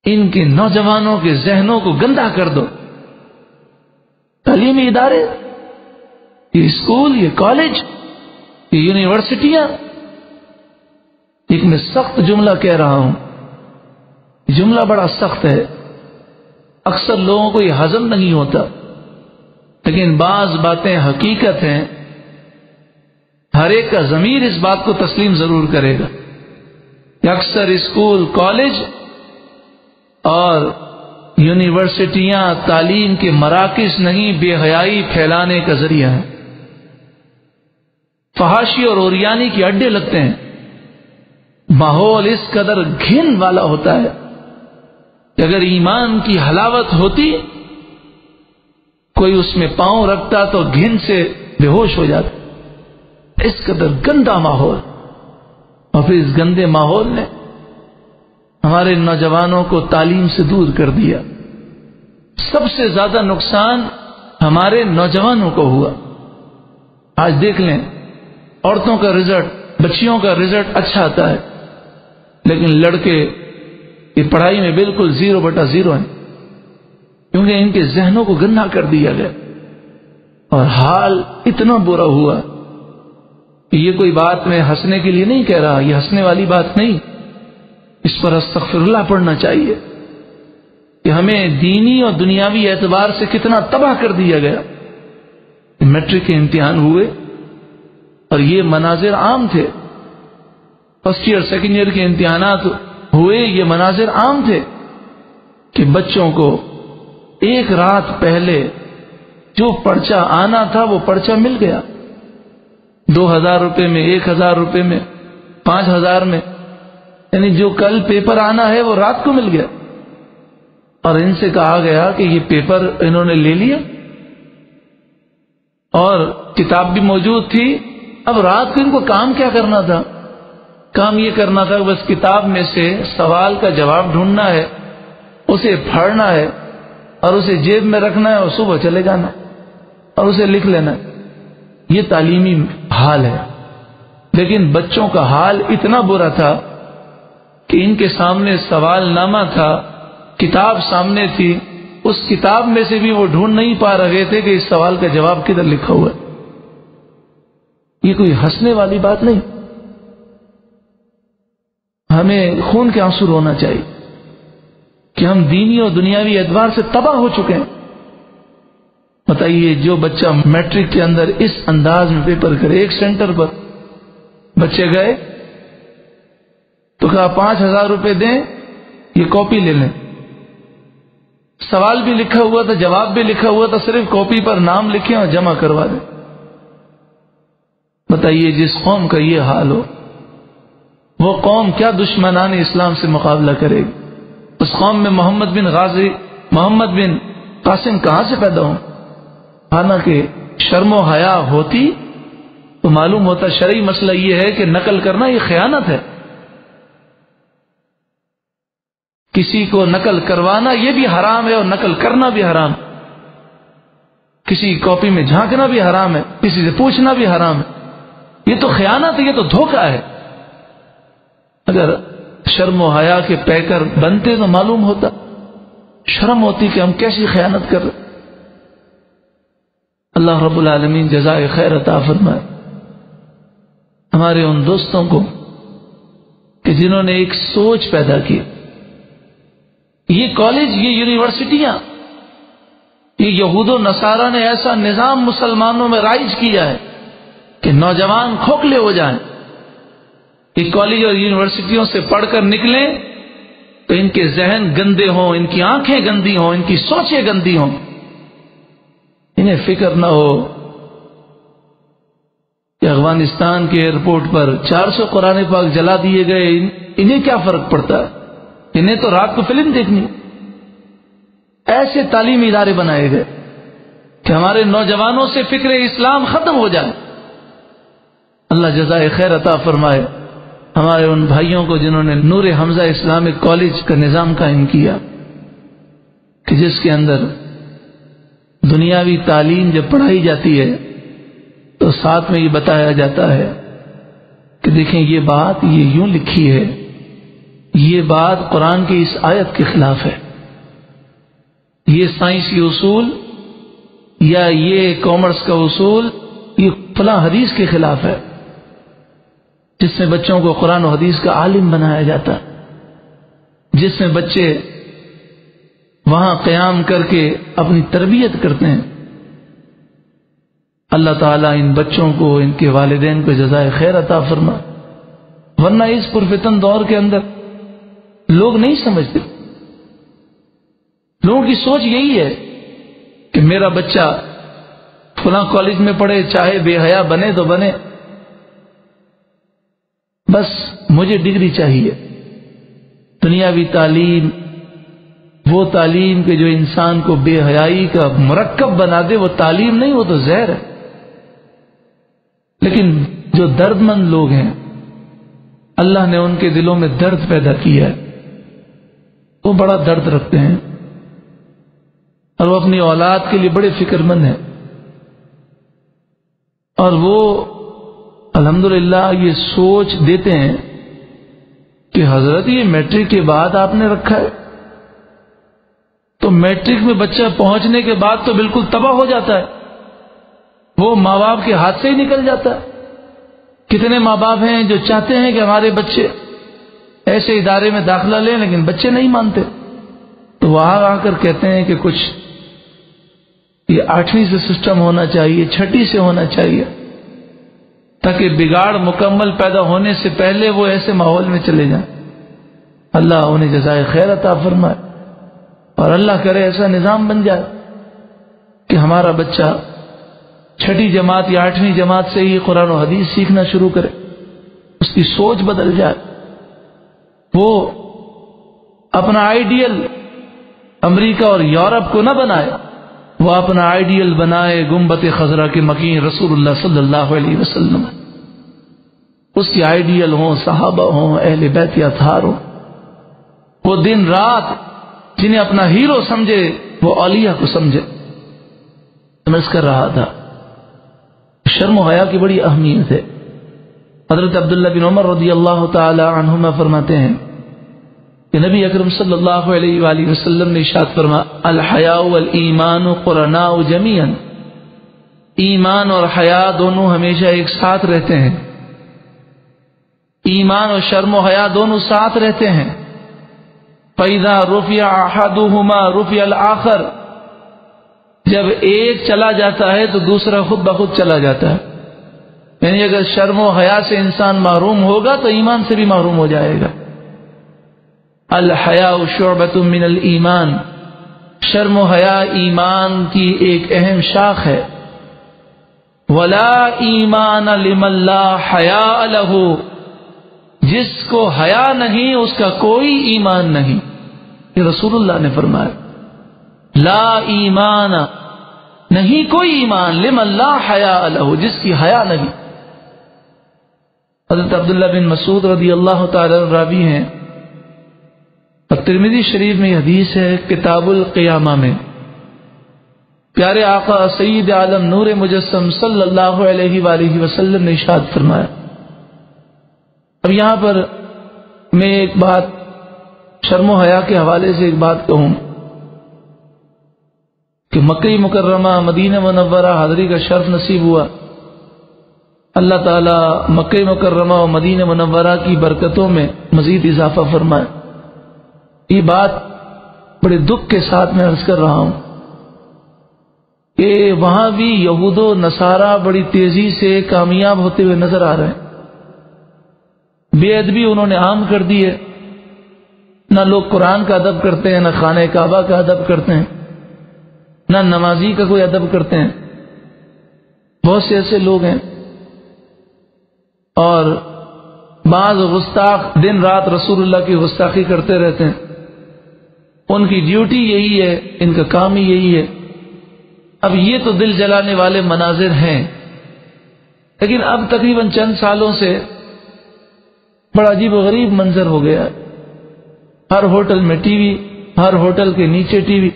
ان کے نوجوانوں کے ذہنوں کو گندا کر دو۔ تعلیمی ادارے، یہ اسکول، یہ کالج، یہ یونیورسٹیاں، ایک میں سخت جملہ کہہ رہا ہوں، جملہ بڑا سخت ہے، اکثر لوگوں کو یہ ہضم نہیں ہوتا، لیکن بعض باتیں حقیقت ہیں، ہر ایک کا ضمیر اس بات کو تسلیم ضرور کرے گا کہ اکثر اسکول، کالج اور یونیورسٹیاں تعلیم کے مراکز نہیں، بے حیائی پھیلانے کا ذریعہ ہے، فحاشی اور اوریانی کے اڈے لگتے ہیں۔ ماحول اس قدر گھن والا ہوتا ہے کہ اگر ایمان کی حلاوت ہوتی، کوئی اس میں پاؤں رکھتا تو گھن سے بے ہوش ہو جاتا۔ اس قدر گندا ماحول، اور پھر اس گندے ماحول نے ہمارے نوجوانوں کو تعلیم سے دور کر دیا۔ سب سے زیادہ نقصان ہمارے نوجوانوں کو ہوا۔ آج دیکھ لیں، عورتوں کا رزلٹ، بچیوں کا رزلٹ اچھا آتا ہے، لیکن لڑکے یہ پڑھائی میں بالکل 0/0 ہیں، کیونکہ ان کے ذہنوں کو گندا کر دیا گیا۔ اور حال اتنا برا ہوا یہ کوئی بات میں ہنسنے کے لیے نہیں کہہ رہا، یہ ہنسنے والی بات نہیں، اس پر استغفر اللہ پڑھنا چاہیے کہ ہمیں دینی اور دنیاوی اعتبار سے کتنا تباہ کر دیا گیا۔ میٹرک کے امتحان ہوئے اور یہ مناظر عام تھے، فرسٹ ایئر سیکنڈ ایئر کے امتحانات ہوئے، یہ مناظر عام تھے کہ بچوں کو ایک رات پہلے جو پرچہ آنا تھا وہ پرچہ مل گیا، 2000 روپے میں، 1000 روپے میں، 5000 میں، یعنی جو کل پیپر آنا ہے وہ رات کو مل گیا، اور ان سے کہا گیا کہ یہ پیپر انہوں نے لے لیا اور کتاب بھی موجود تھی۔ اب رات کو ان کو کام کیا کرنا تھا؟ کام یہ کرنا تھا بس کتاب میں سے سوال کا جواب ڈھونڈنا ہے، اسے پھاڑنا ہے اور اسے جیب میں رکھنا ہے اور صبح چلے جانا اور اسے لکھ لینا ہے۔ یہ تعلیمی حال ہے، لیکن بچوں کا حال اتنا برا تھا کہ ان کے سامنے سوال نامہ تھا، کتاب سامنے تھی، اس کتاب میں سے بھی وہ ڈھونڈ نہیں پا رہے تھے کہ اس سوال کا جواب کدھر لکھا ہوا ہے۔ یہ کوئی ہنسنے والی بات نہیں، ہمیں خون کے آنسو رونا چاہیے کہ ہم دینی اور دنیاوی اعتبار سے تباہ ہو چکے ہیں۔ بتائیے جو بچہ میٹرک کے اندر اس انداز میں پیپر کرے، ایک سینٹر پر بچے گئے تو کہا 5000 روپے دیں، یہ کاپی لے لیں، سوال بھی لکھا ہوا تھا، جواب بھی لکھا ہوا تھا، صرف کاپی پر نام لکھیں اور جمع کروا دیں۔ بتائیے جس قوم کا یہ حال ہو، وہ قوم کیا دشمنان اسلام سے مقابلہ کرے گی؟ اس قوم میں محمد بن قاسم کہاں سے پیدا ہوں؟ حالانکہ شرم و حیا ہوتی تو معلوم ہوتا شرعی مسئلہ یہ ہے کہ نقل کرنا یہ خیانت ہے، کسی کو نقل کروانا یہ بھی حرام ہے اور نقل کرنا بھی حرام، کسی کاپی میں جھانکنا بھی حرام ہے، کسی سے پوچھنا بھی حرام ہے، یہ تو خیانت ہے، یہ تو دھوکہ ہے۔ اگر شرم و حیا کے پیکر بنتے تو معلوم ہوتا، شرم ہوتی کہ ہم کیسی خیانت کر رہے۔ اللہ رب العالمین جزائے خیر عطا فرمائے ہمارے ان دوستوں کو کہ جنہوں نے ایک سوچ پیدا کی۔ یہ کالج، یہ یونیورسٹیاں، یہ یہود و نصارہ نے ایسا نظام مسلمانوں میں رائج کیا ہے کہ نوجوان کھوکھلے ہو جائیں، یہ کالج اور یونیورسٹیوں سے پڑھ کر نکلیں تو ان کے ذہن گندے ہوں، ان کی آنکھیں گندی ہوں، ان کی سوچیں گندی ہوں، انہیں فکر نہ ہو کہ افغانستان کے ایئرپورٹ پر 400 قرآن پاک جلا دیے گئے، انہیں کیا فرق پڑتا ہے؟ انہیں تو رات کو فلم دیکھنی۔ ایسے تعلیمی ادارے بنائے گئے کہ ہمارے نوجوانوں سے فکر اسلام ختم ہو جائے۔ اللہ جزائے خیر عطا فرمائے ہمارے ان بھائیوں کو جنہوں نے نور حمزہ اسلامک کالج کا نظام قائم کیا کہ جس کے اندر دنیاوی تعلیم جب پڑھائی جاتی ہے تو ساتھ میں یہ بتایا جاتا ہے کہ دیکھیں یہ بات یہ یوں لکھی ہے، یہ بات قرآن کی اس آیت کے خلاف ہے، یہ سائنسی اصول یا یہ کامرس کا اصول یہ فلاں حدیث کے خلاف ہے، جس میں بچوں کو قرآن و حدیث کا عالم بنایا جاتا ہے، جس میں بچے وہاں قیام کر کے اپنی تربیت کرتے ہیں۔ اللہ تعالیٰ ان بچوں کو، ان کے والدین کو جزائے خیر عطا فرما، ورنہ اس پرفتن دور کے اندر لوگ نہیں سمجھتے، لوگوں کی سوچ یہی ہے کہ میرا بچہ فلاں کالج میں پڑھے، چاہے بے حیا بنے تو بنے، بس مجھے ڈگری چاہیے۔ دنیاوی تعلیم، وہ تعلیم کہ جو انسان کو بے حیائی کا مرکب بنا دے، وہ تعلیم نہیں، وہ تو زہر ہے۔ لیکن جو درد مند لوگ ہیں، اللہ نے ان کے دلوں میں درد پیدا کیا ہے، وہ بڑا درد رکھتے ہیں اور وہ اپنی اولاد کے لیے بڑے فکر مند ہیں، اور وہ الحمدللہ یہ سوچ دیتے ہیں کہ حضرت یہ میٹرک کے بعد آپ نے رکھا ہے، تو میٹرک میں بچہ پہنچنے کے بعد تو بالکل تباہ ہو جاتا ہے، وہ ماں باپ کے ہاتھ سے ہی نکل جاتا ہے۔ کتنے ماں باپ ہیں جو چاہتے ہیں کہ ہمارے بچے ایسے ادارے میں داخلہ لیں، لیکن بچے نہیں مانتے، تو وہاں آ کر کہتے ہیں کہ کچھ یہ 8ویں سے سسٹم ہونا چاہیے، 6ٹھی سے ہونا چاہیے، تاکہ بگاڑ مکمل پیدا ہونے سے پہلے وہ ایسے ماحول میں چلے جائیں۔ اللہ انہیں جزائے خیر عطا فرمائے، اور اللہ کرے ایسا نظام بن جائے کہ ہمارا بچہ 6ٹھی جماعت یا 8ویں جماعت سے ہی قرآن و حدیث سیکھنا شروع کرے، اس کی سوچ بدل جائے، وہ اپنا آئیڈیل امریکہ اور یورپ کو نہ بنائے، وہ اپنا آئیڈیل بنائے گنبد خضرا کے مکین رسول اللہ صلی اللہ علیہ وسلم۔ اس کی آئیڈیل ہوں، صحابہ ہوں، اہل بیت یا اطہار ہوں، وہ دن رات جنہیں اپنا ہیرو سمجھے وہ اولیاء کو سمجھے۔ میں کر رہا تھا شرم و حیا کی بڑی اہمیت ہے۔ حضرت عبداللہ بن عمر رضی اللہ تعالی عنہما فرماتے ہیں کہ نبی اکرم صلی اللہ علیہ وآلہ وسلم نے ارشاد فرمایا الحیاء والایمان قرناء جمیعا، ایمان اور حیا دونوں ہمیشہ ایک ساتھ رہتے ہیں، ایمان اور شرم و حیا دونوں ساتھ رہتے ہیں۔ فَإِذَا رُفِعَ أَحَدُهُمَا رُفِعَ الْآخَرُ، جب ایک چلا جاتا ہے تو دوسرا خود بخود چلا جاتا ہے، یعنی اگر شرم و حیا سے انسان محروم ہوگا تو ایمان سے بھی محروم ہو جائے گا۔ الحیاء شعبۃ من الایمان، شرم و حیا ایمان کی ایک اہم شاخ ہے۔ ولا ایمان لمن لا حیاء لہ، جس کو حیا نہیں اس کا کوئی ایمان نہیں، یہ رسول اللہ نے فرمایا۔ لا ایمان، نہیں کوئی ایمان، لمن لا حیاء لہ، جس کی حیا نہیں۔ حضرت عبداللہ بن مسعود رضی اللہ تعالی عنہ راوی ہیں، ترمذی شریف میں یہ حدیث ہے کتاب القیامہ میں، پیارے آقا سید عالم نور مجسم صلی اللہ علیہ وآلہ وسلم نے ارشاد فرمایا۔ اب یہاں پر میں ایک بات شرم و حیا کے حوالے سے ایک بات کہوں کہ مکہ مکرمہ مدینہ منورہ حاضری کا شرف نصیب ہوا، اللہ تعالیٰ مکہ مکرمہ و مدینہ منورہ کی برکتوں میں مزید اضافہ فرمائے۔ یہ بات بڑے دکھ کے ساتھ میں عرض کر رہا ہوں کہ وہاں بھی یہود و نصارہ بڑی تیزی سے کامیاب ہوتے ہوئے نظر آ رہے ہیں۔ بے ادبی انہوں نے عام کر دی ہے، نہ لوگ قرآن کا ادب کرتے ہیں، نہ خانہ کعبہ کا ادب کرتے ہیں، نہ نمازی کا کوئی ادب کرتے ہیں۔ بہت سے ایسے لوگ ہیں، اور بعض گستاخ دن رات رسول اللہ کی گستاخی کرتے رہتے ہیں، ان کی ڈیوٹی یہی ہے، ان کا کام ہی یہی ہے۔ اب یہ تو دل جلانے والے مناظر ہیں، لیکن اب تقریباً چند سالوں سے بڑا عجیب و غریب منظر ہو گیا ہے۔ ہر ہوٹل میں ٹی وی، ہر ہوٹل کے نیچے ٹی وی،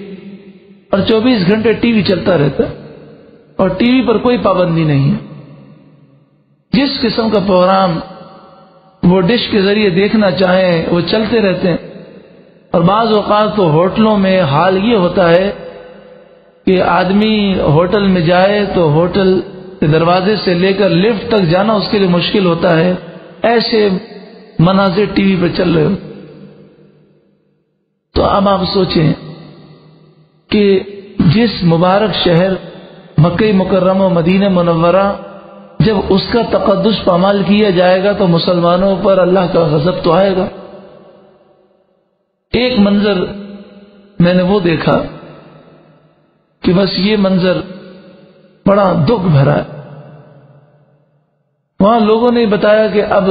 اور 24 گھنٹے ٹی وی چلتا رہتا ہے، اور ٹی وی پر کوئی پابندی نہیں ہے۔ جس قسم کا پروگرام وہ ڈش کے ذریعے دیکھنا چاہیں وہ چلتے رہتے ہیں، اور بعض اوقات تو ہوٹلوں میں حال یہ ہوتا ہے کہ آدمی ہوٹل میں جائے تو ہوٹل کے دروازے سے لے کر لفٹ تک جانا اس کے لیے مشکل ہوتا ہے، ایسے مناظر ٹی وی پہ چل رہے ہو۔ تو اب آپ سوچیں کہ جس مبارک شہر مکہ مکرمہ و مدینہ منورہ، جب اس کا تقدس پامال کیا جائے گا تو مسلمانوں پر اللہ کا غضب تو آئے گا۔ ایک منظر میں نے وہ دیکھا کہ بس یہ منظر بڑا دکھ بھرا ہے۔ وہاں لوگوں نے بتایا کہ اب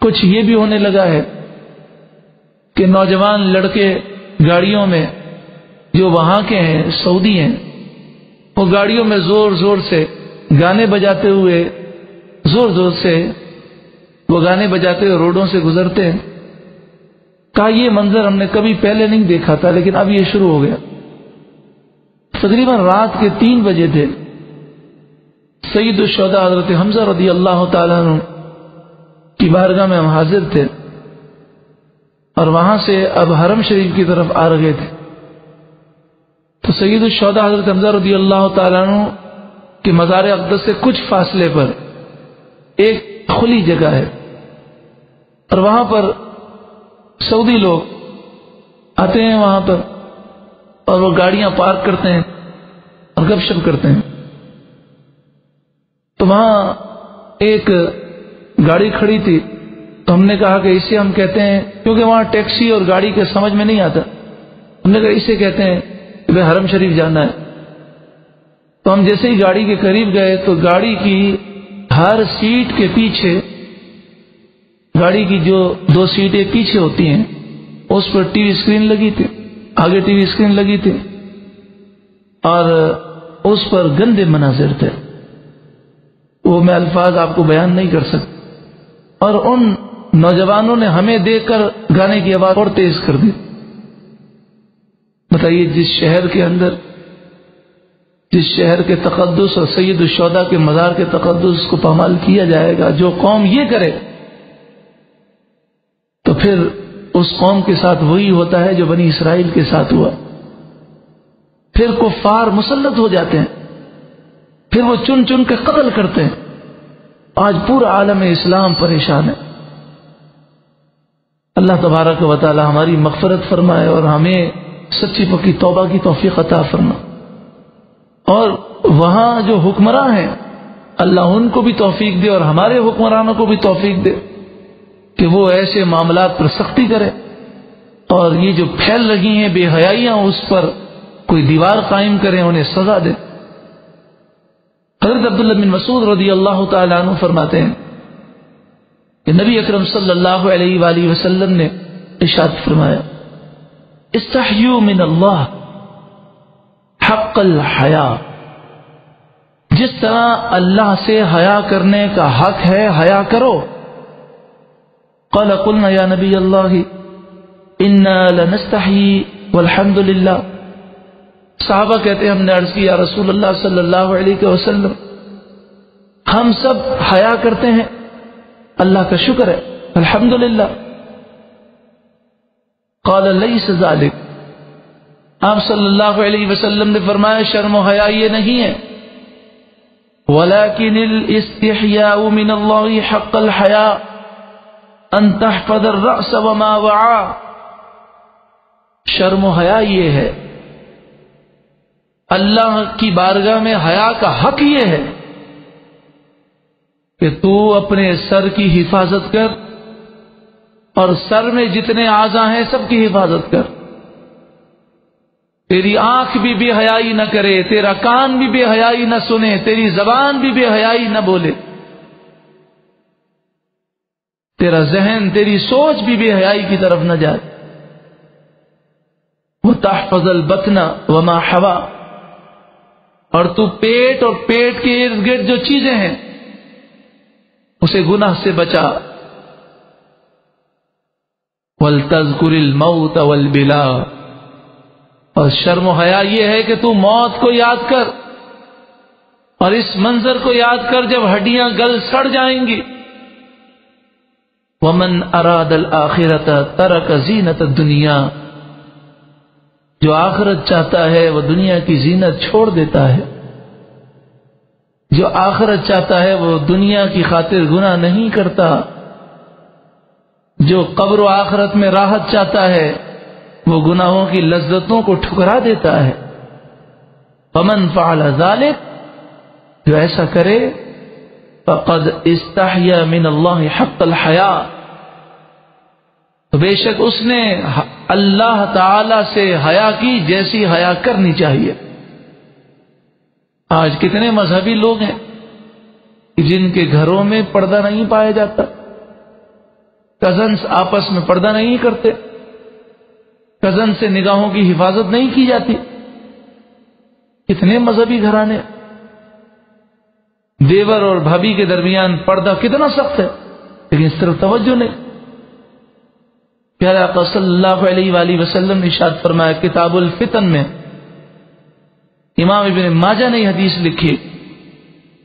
کچھ یہ بھی ہونے لگا ہے کہ نوجوان لڑکے گاڑیوں میں جو وہاں کے ہیں، سعودی ہیں، وہ گاڑیوں میں زور زور سے گانے بجاتے ہوئے، زور زور سے وہ گانے بجاتے ہوئے روڈوں سے گزرتے ہیں۔ کہا یہ منظر ہم نے کبھی پہلے نہیں دیکھا تھا، لیکن اب یہ شروع ہو گیا۔ تقریباً رات کے 3 بجے تھے، سید الشہداء حضرت حمزہ رضی اللہ تعالیٰ عنہ کی بارگاہ میں ہم حاضر تھے، اور وہاں سے اب حرم شریف کی طرف آ رہے تھے۔ تو سید الشہداء حضرت حمزہ رضی اللہ تعالیٰ عنہ کہ مزار اقدس سے کچھ فاصلے پر ایک کھلی جگہ ہے، اور وہاں پر سعودی لوگ آتے ہیں وہاں پر، اور وہ گاڑیاں پارک کرتے ہیں اور گپ شپ کرتے ہیں۔ تو وہاں ایک گاڑی کھڑی تھی، تو ہم نے کہا کہ اسے ہم کہتے ہیں، کیونکہ وہاں ٹیکسی اور گاڑی کے سمجھ میں نہیں آتا، ہم نے کہا اسے کہتے ہیں کہ بھائی حرم شریف جانا ہے۔ تو ہم جیسے ہی گاڑی کے قریب گئے تو گاڑی کی ہر سیٹ کے پیچھے، گاڑی کی جو 2 سیٹیں پیچھے ہوتی ہیں اس پر ٹی وی اسکرین لگی تھی، آگے ٹی وی اسکرین لگی تھی، اور اس پر گندے مناظر تھے، وہ میں الفاظ آپ کو بیان نہیں کر سکتا۔ اور ان نوجوانوں نے ہمیں دیکھ کر گانے کی آواز اور تیز کر دی۔ بتائیے، جس شہر کے اندر، جس شہر کے تقدس اور سید الشہداء کے مزار کے تقدس کو پامال کیا جائے گا، جو قوم یہ کرے تو پھر اس قوم کے ساتھ وہی ہوتا ہے جو بنی اسرائیل کے ساتھ ہوا۔ پھر کفار مسلط ہو جاتے ہیں، پھر وہ چن چن کے قتل کرتے ہیں۔ آج پورا عالم اسلام پریشان ہے۔ اللہ تبارک و تعالی ہماری مغفرت فرمائے اور ہمیں سچی پکی توبہ کی توفیق عطا فرمائے، اور وہاں جو حکمراں ہیں اللہ ان کو بھی توفیق دے اور ہمارے حکمرانوں کو بھی توفیق دے کہ وہ ایسے معاملات پر سختی کرے، اور یہ جو پھیل رہی ہیں بے حیائیاں اس پر کوئی دیوار قائم کریں، انہیں سزا دے۔ حضرت عبداللہ بن مسعود رضی اللہ تعالیٰ عنہ فرماتے ہیں کہ نبی اکرم صلی اللہ علیہ وآلہ وسلم نے ارشاد فرمایا، استحیوا من اللہ حق الحیا، جس طرح اللہ سے حیا کرنے کا حق ہے حیا کرو۔ قال قلنا یا نبی اللہ انا لنستحیی والحمد للہ، صحابہ کہتے ہیں ہم نے عرض کی یا رسول اللہ صلی اللہ علیہ وسلم، ہم سب حیا کرتے ہیں، اللہ کا شکر ہے، الحمدللہ۔ قال لیس ذلک، آپ صلی اللہ علیہ وسلم نے فرمایا شرم و حیا یہ نہیں ہے، ولكن الاستحیاء من اللہ حق الحیاء ان تحفظ الرأس وما وعى، شرم و حیا یہ ہے، اللہ کی بارگاہ میں حیا کا حق یہ ہے کہ تو اپنے سر کی حفاظت کر، اور سر میں جتنے اعضاء ہیں سب کی حفاظت کر۔ تیری آنکھ بھی بے حیائی نہ کرے، تیرا کان بھی بے حیائی نہ سنے، تیری زبان بھی بے حیائی نہ بولے، تیرا ذہن، تیری سوچ بھی بے حیائی کی طرف نہ جائے۔ وَتَحْفَظَ الْبَطْنَ وَمَا حَوَى، اور تو پیٹ اور پیٹ کے ارد گرد جو چیزیں ہیں اسے گناہ سے بچا۔ وَلْتَذْكُرِ الْمَوْتَ وَالْبِلَا، اور شرم و حیا یہ ہے کہ تو موت کو یاد کر، اور اس منظر کو یاد کر جب ہڈیاں گل سڑ جائیں گی۔ وَمَنْ أَرَادَ الْآخِرَةَ تَرَكَ زِينَةَ الدُّنْيَا، جو آخرت چاہتا ہے وہ دنیا کی زینت چھوڑ دیتا ہے، جو آخرت چاہتا ہے وہ دنیا کی خاطر گناہ نہیں کرتا، جو قبر و آخرت میں راحت چاہتا ہے وہ گناہوں کی لذتوں کو ٹھکرا دیتا ہے۔ فَمَنْ فَعَلَ ذَلِكَ، جو ایسا کرے، فَقَدْ اسْتَحْيَا مِنَ اللَّهِ حَقَّ الْحَيَاءِ، تو بے شک اس نے اللہ تعالی سے حیا کی جیسی حیا کرنی چاہیے۔ آج کتنے مذہبی لوگ ہیں جن کے گھروں میں پردہ نہیں پایا جاتا، کزنس آپس میں پردہ نہیں کرتے، کزن سے نگاہوں کی حفاظت نہیں کی جاتی۔ کتنے مذہبی گھرانے، دیور اور بھابھی کے درمیان پردہ کتنا سخت ہے، لیکن اس طرف توجہ نہیں۔ پیارے آقا صلی اللہ علیہ وآلہ وسلم نے ارشاد فرمایا کتاب الفتن میں، امام ابن ماجہ نے حدیث لکھی،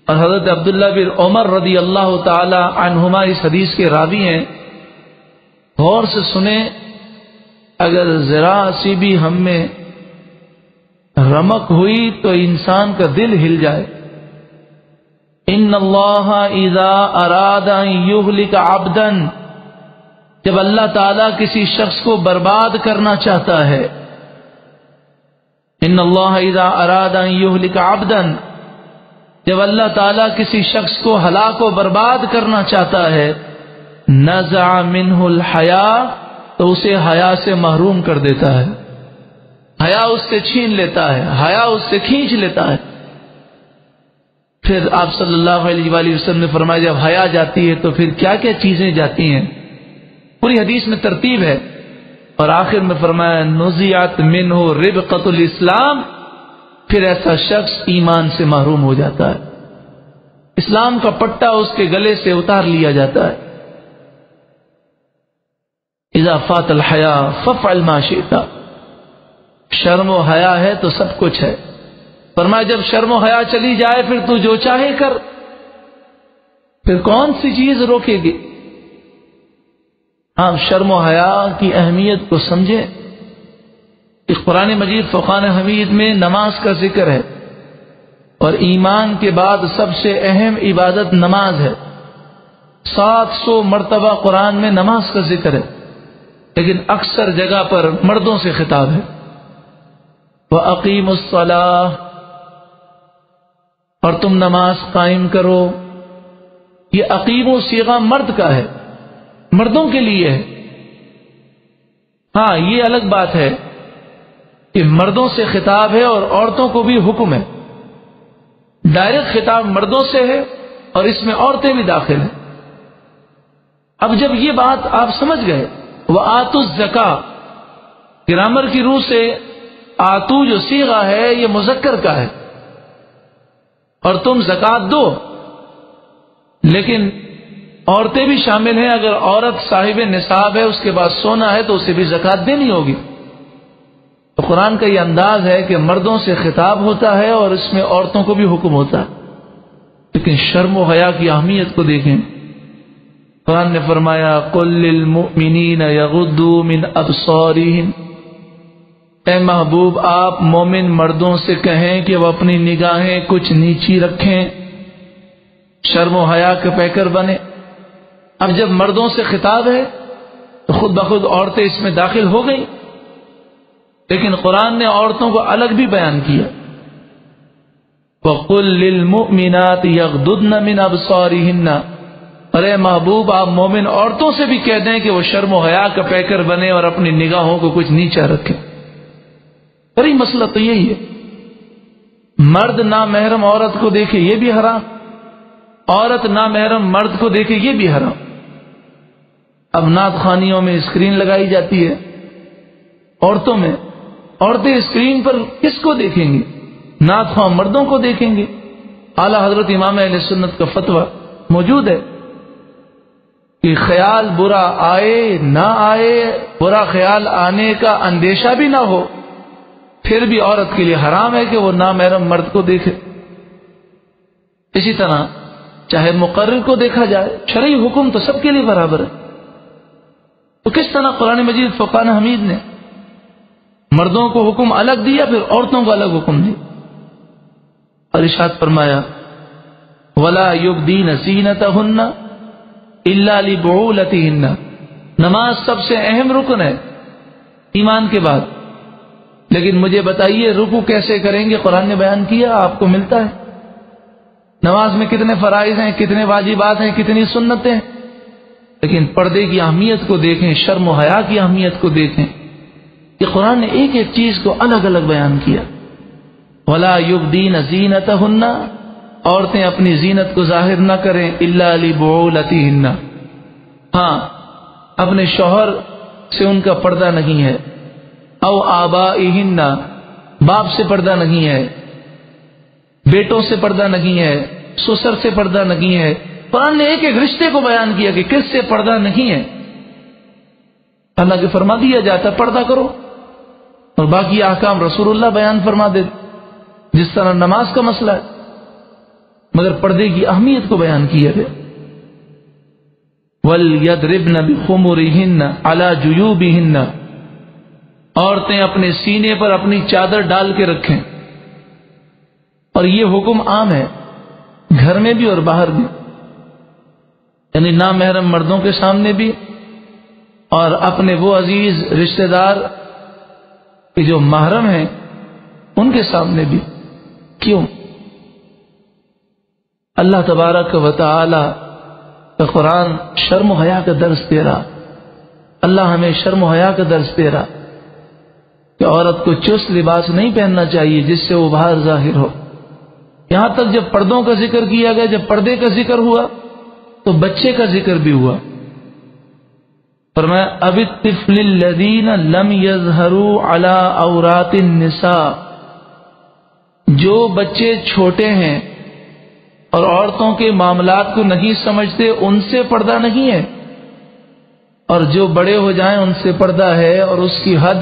اور حضرت عبداللہ بن عمر رضی اللہ تعالی عنہما اس حدیث کے راوی ہیں۔ غور سے سنیں، اگر ذرا سی بھی ہم میں رمق ہوئی تو انسان کا دل ہل جائے، ان اللہ اذا اراد ان یہلک عبدا، جب اللہ تعالیٰ کسی شخص کو برباد کرنا چاہتا ہے، ان اللہ اذا اراد ان یہلک عبدا، جب اللہ تعالیٰ کسی شخص کو ہلاک و برباد کرنا چاہتا ہے، نزع منہ الحیا، تو اسے حیا سے محروم کر دیتا ہے، حیا اس سے چھین لیتا ہے، حیا اس سے کھینچ لیتا ہے۔ پھر آپ صلی اللہ علیہ وآلہ وسلم نے فرمایا جب حیا جاتی ہے تو پھر کیا کیا چیزیں جاتی ہیں، پوری حدیث میں ترتیب ہے، اور آخر میں فرمایا نزعت منہ ربقۃ الاسلام، پھر ایسا شخص ایمان سے محروم ہو جاتا ہے، اسلام کا پٹا اس کے گلے سے اتار لیا جاتا ہے۔ اذا فات الحیا فافعل ما شئت، شرم و حیا ہے تو سب کچھ ہے، فرمایا جب شرم و حیا چلی جائے پھر تو جو چاہے کر، پھر کون سی چیز روکے گی؟ آپ شرم و حیا کی اہمیت کو سمجھیں۔ اس قرآن مجید فرقان حمید میں نماز کا ذکر ہے، اور ایمان کے بعد سب سے اہم عبادت نماز ہے، 700 مرتبہ قرآن میں نماز کا ذکر ہے، لیکن اکثر جگہ پر مردوں سے خطاب ہے، وَأَقِيمُوا الصَّلَاةَ، اور تم نماز قائم کرو۔ یہ اقیمو صیغہ مرد کا ہے، مردوں کے لیے ہے۔ ہاں یہ الگ بات ہے کہ مردوں سے خطاب ہے اور عورتوں کو بھی حکم ہے، ڈائریکٹ خطاب مردوں سے ہے اور اس میں عورتیں بھی داخل ہیں۔ اب جب یہ بات آپ سمجھ گئے، وَآتُوا الزَّکاۃ، گرامر کی روح سے آتو جو صیغہ ہے یہ مذکر کا ہے، اور تم زکوٰۃ دو، لیکن عورتیں بھی شامل ہیں۔ اگر عورت صاحب نصاب ہے، اس کے بعد سونا ہے، تو اسے بھی زکوٰۃ دینی ہوگی۔ تو قرآن کا یہ انداز ہے کہ مردوں سے خطاب ہوتا ہے اور اس میں عورتوں کو بھی حکم ہوتا ہے، لیکن شرم و حیا کی اہمیت کو دیکھیں۔ قرآن نے فرمایا قُل لِّلْمُؤْمِنِينَ يَغُضُّوا مِنْ أَبْصَارِهِمْ، اے محبوب آپ مومن مردوں سے کہیں کہ وہ اپنی نگاہیں کچھ نیچی رکھیں، شرم و حیا کے پیکر بنے۔ اب جب مردوں سے خطاب ہے تو خود بخود عورتیں اس میں داخل ہو گئی، لیکن قرآن نے عورتوں کو الگ بھی بیان کیا، وَقُل لِّلْمُؤْمِنَاتِ يَغْضُضْنَ مِنْ أَبْصَارِهِنَّ، ارے محبوب آپ مومن عورتوں سے بھی کہہ دیں کہ وہ شرم و حیا کا پیکر بنے اور اپنی نگاہوں کو کچھ نیچا رکھیں۔ بڑی مسئلہ تو یہی ہے، مرد نامحرم عورت کو دیکھے یہ بھی حرام، عورت نامحرم مرد کو دیکھے یہ بھی حرام۔ اب نعت خوانیوں میں اسکرین لگائی جاتی ہے عورتوں میں، عورتیں اسکرین پر کس کو دیکھیں گی؟ نعت خواں مردوں کو دیکھیں گے۔ اعلیٰ حضرت امام اہل سنت کا فتویٰ موجود ہے کہ خیال برا آئے نہ آئے، برا خیال آنے کا اندیشہ بھی نہ ہو، پھر بھی عورت کے لیے حرام ہے کہ وہ نامحرم مرد کو دیکھے۔ اسی طرح چاہے مقرر کو دیکھا جائے، شرعی حکم تو سب کے لیے برابر ہے، تو کس طرح قرآن مجید فرقان حمید نے مردوں کو حکم الگ دیا، پھر عورتوں کو الگ حکم دیا، اور ارشاد فرمایا وَلَا يُبْدِينَ زِينَتَهُنَّ إِلَّا لِبُعُولَتِهِنَّ، نماز سب سے اہم رکن ہے ایمان کے بعد، لیکن مجھے بتائیے رکوع کیسے کریں گے؟ قرآن نے بیان کیا، آپ کو ملتا ہے۔ نماز میں کتنے فرائض ہیں، کتنے واجبات ہیں، کتنی سنتیں ہیں، لیکن پردے کی اہمیت کو دیکھیں، شرم و حیا کی اہمیت کو دیکھیں کہ قرآن نے ایک ایک چیز کو الگ الگ بیان کیا۔ وَلَا يُبْدِينَ زِينَتَهُنَّ، عورتیں اپنی زینت کو ظاہر نہ کریں، إِلَّا لِبُعُولَتِهِنَّ، ہاں اپنے شوہر سے ان کا پردہ نہیں ہے، او آبائہن، باپ سے پردہ نہیں ہے، بیٹوں سے پردہ نہیں ہے، سسر سے پردہ نہیں ہے۔ قرآن نے ایک ایک رشتے کو بیان کیا کہ کس سے پردہ نہیں ہے، اللہ کے فرما دیا جاتا پردہ کرو، اور باقی احکام رسول اللہ بیان فرما دے، جس طرح نماز کا مسئلہ ہے، مگر پردے کی اہمیت کو بیان کیا گیا۔ وَلْيَضْرِبْنَ بِخُمُرِهِنَّ عَلَى جُيُوبِهِنَّ، عورتیں اپنے سینے پر اپنی چادر ڈال کے رکھیں، اور یہ حکم عام ہے، گھر میں بھی اور باہر بھی، یعنی نامحرم مردوں کے سامنے بھی اور اپنے وہ عزیز رشتہ دار کہ جو محرم ہیں ان کے سامنے بھی۔ کیوں؟ اللہ تبارک و تعالی کا قرآن شرم و حیا کا درس دے رہا، اللہ ہمیں شرم و حیا کا درس دے رہا کہ عورت کو چست لباس نہیں پہننا چاہیے جس سے وہ باہر ظاہر ہو۔ یہاں تک جب پردوں کا ذکر کیا گیا، جب پردے کا ذکر ہوا تو بچے کا ذکر بھی ہوا۔ فرمایا اب الطفل الذین لم یظہروا علی عورات النساء، جو بچے چھوٹے ہیں اور عورتوں کے معاملات کو نہیں سمجھتے ان سے پردہ نہیں ہے، اور جو بڑے ہو جائیں ان سے پردہ ہے، اور اس کی حد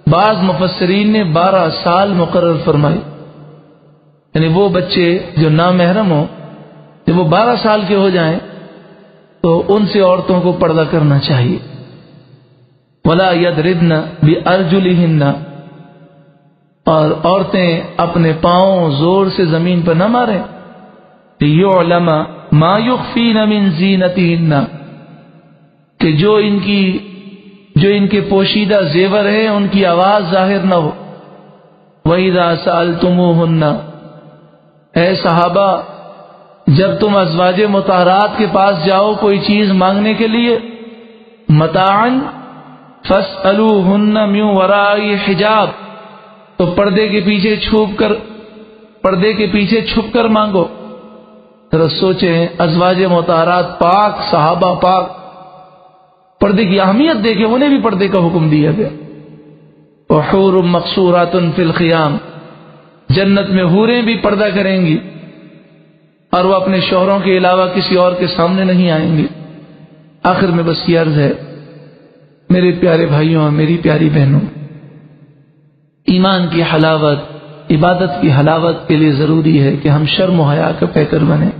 بعض مفسرین نے 12 سال مقرر فرمائی، یعنی وہ بچے جو نامحرم ہوں جب وہ 12 سال کے ہو جائیں تو ان سے عورتوں کو پردہ کرنا چاہیے۔ وَلَا يَضْرِبْنَ بِأَرْجُلِهِنَّ، اور عورتیں اپنے پاؤں زور سے زمین پر نہ ماریں۔ لِيُعْلَمَ مَا يُخْفِينَ مِنْ زِينَتِهِنَّ، کہ جو ان کے پوشیدہ زیور ہیں ان کی آواز ظاہر نہ ہو۔ وَإِذَا سَأَلْتُمُوهُنَّ، اے صحابہ جب تم ازواج مطہرات کے پاس جاؤ کوئی چیز مانگنے کے لیے، متاعن فاسألوهن من وراء حجاب، تو پردے کے پیچھے چھپ کر مانگو۔ ذرا سوچیں، ازواج مطہرات پاک، صحابہ پاک، پردے کی اہمیت دیکھیں، انہیں بھی پردے کا حکم دیا گیا۔ وحور مقصورات فی الخیام، جنت میں حوریں بھی پردہ کریں گی اور وہ اپنے شوہروں کے علاوہ کسی اور کے سامنے نہیں آئیں گی۔ آخر میں بس یہ عرض ہے میرے پیارے بھائیوں اور میری پیاری بہنوں، ایمان کی حلاوت، عبادت کی حلاوت کے لیے ضروری ہے کہ ہم شرم و حیا کا پیکر بنیں۔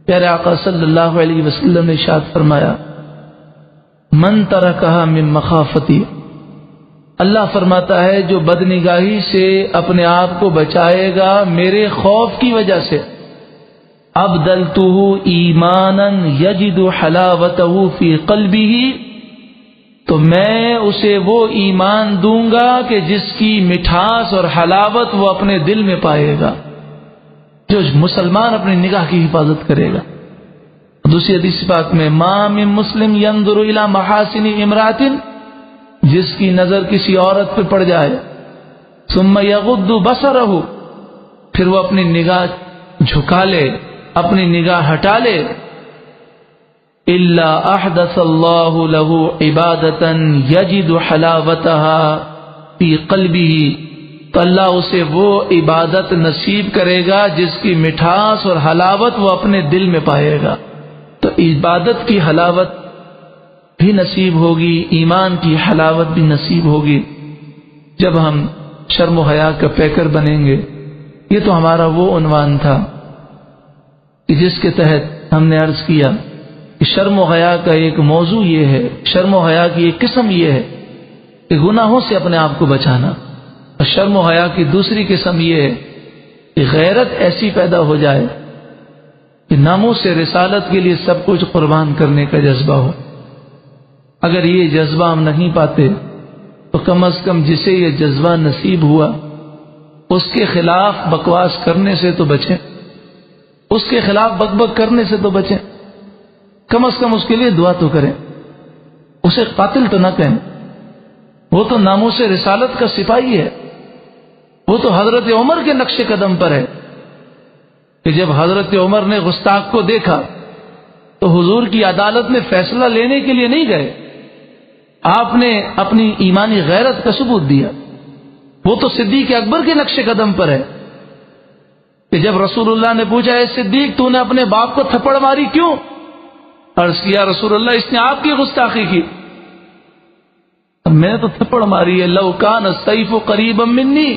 پیارے آقا صلی اللہ علیہ وسلم نے ارشاد فرمایا من ترکہا من مخافتی، اللہ فرماتا ہے جو بدنگاہی سے اپنے آپ کو بچائے گا میرے خوف کی وجہ سے، ابدلتہ ایمانا یجد حلاوتہ فی قلبہ، تو میں اسے وہ ایمان دوں گا کہ جس کی مٹھاس اور حلاوت وہ اپنے دل میں پائے گا، جو مسلمان اپنی نگاہ کی حفاظت کرے گا۔ دوسری حدیث پاک میں ما من مسلم ينظر الى محاسن امرأۃ، جس کی نظر کسی عورت پہ پڑ جائے، ثم یغض بصرہ، پھر وہ اپنی نگاہ جھکا لے، اپنی نگاہ ہٹا لے، الا احدث اللہ له عبادۃ یجد حلاوتها فی قلبہ، تو اللہ اسے وہ عبادت نصیب کرے گا جس کی مٹھاس اور حلاوت وہ اپنے دل میں پائے گا۔ تو عبادت کی حلاوت بھی نصیب ہوگی، ایمان کی حلاوت بھی نصیب ہوگی جب ہم شرم و حیا کا پیکر بنیں گے۔ یہ تو ہمارا وہ عنوان تھا کہ جس کے تحت ہم نے عرض کیا کہ شرم و حیا کا ایک موضوع یہ ہے، شرم و حیا کی ایک قسم یہ ہے کہ گناہوں سے اپنے آپ کو بچانا، اور شرم و حیا کی دوسری قسم یہ ہے کہ غیرت ایسی پیدا ہو جائے کہ ناموس سے رسالت کے لیے سب کچھ قربان کرنے کا جذبہ ہو۔ اگر یہ جذبہ ہم نہیں پاتے تو کم از کم جسے یہ جذبہ نصیب ہوا اس کے خلاف بکواس کرنے سے تو بچیں، اس کے خلاف بک کرنے سے تو بچیں، کم از کم اس کے لیے دعا تو کریں، اسے قاتل تو نہ کہیں، وہ تو ناموس رسالت کا سپاہی ہے، وہ تو حضرت عمر کے نقش قدم پر ہے کہ جب حضرت عمر نے گستاخ کو دیکھا تو حضور کی عدالت میں فیصلہ لینے کے لیے نہیں گئے، آپ نے اپنی ایمانی غیرت کا ثبوت دیا۔ وہ تو صدیق اکبر کے نقش قدم پر ہے کہ جب رسول اللہ نے پوچھا اے صدیق تو نے اپنے باپ کو تھپڑ ماری کیوں؟ عرض کیا رسول اللہ اس نے آپ کی گستاخی کی۔ میں نے تو تھپڑ ماری ہے، لو کان السیف قریبا منی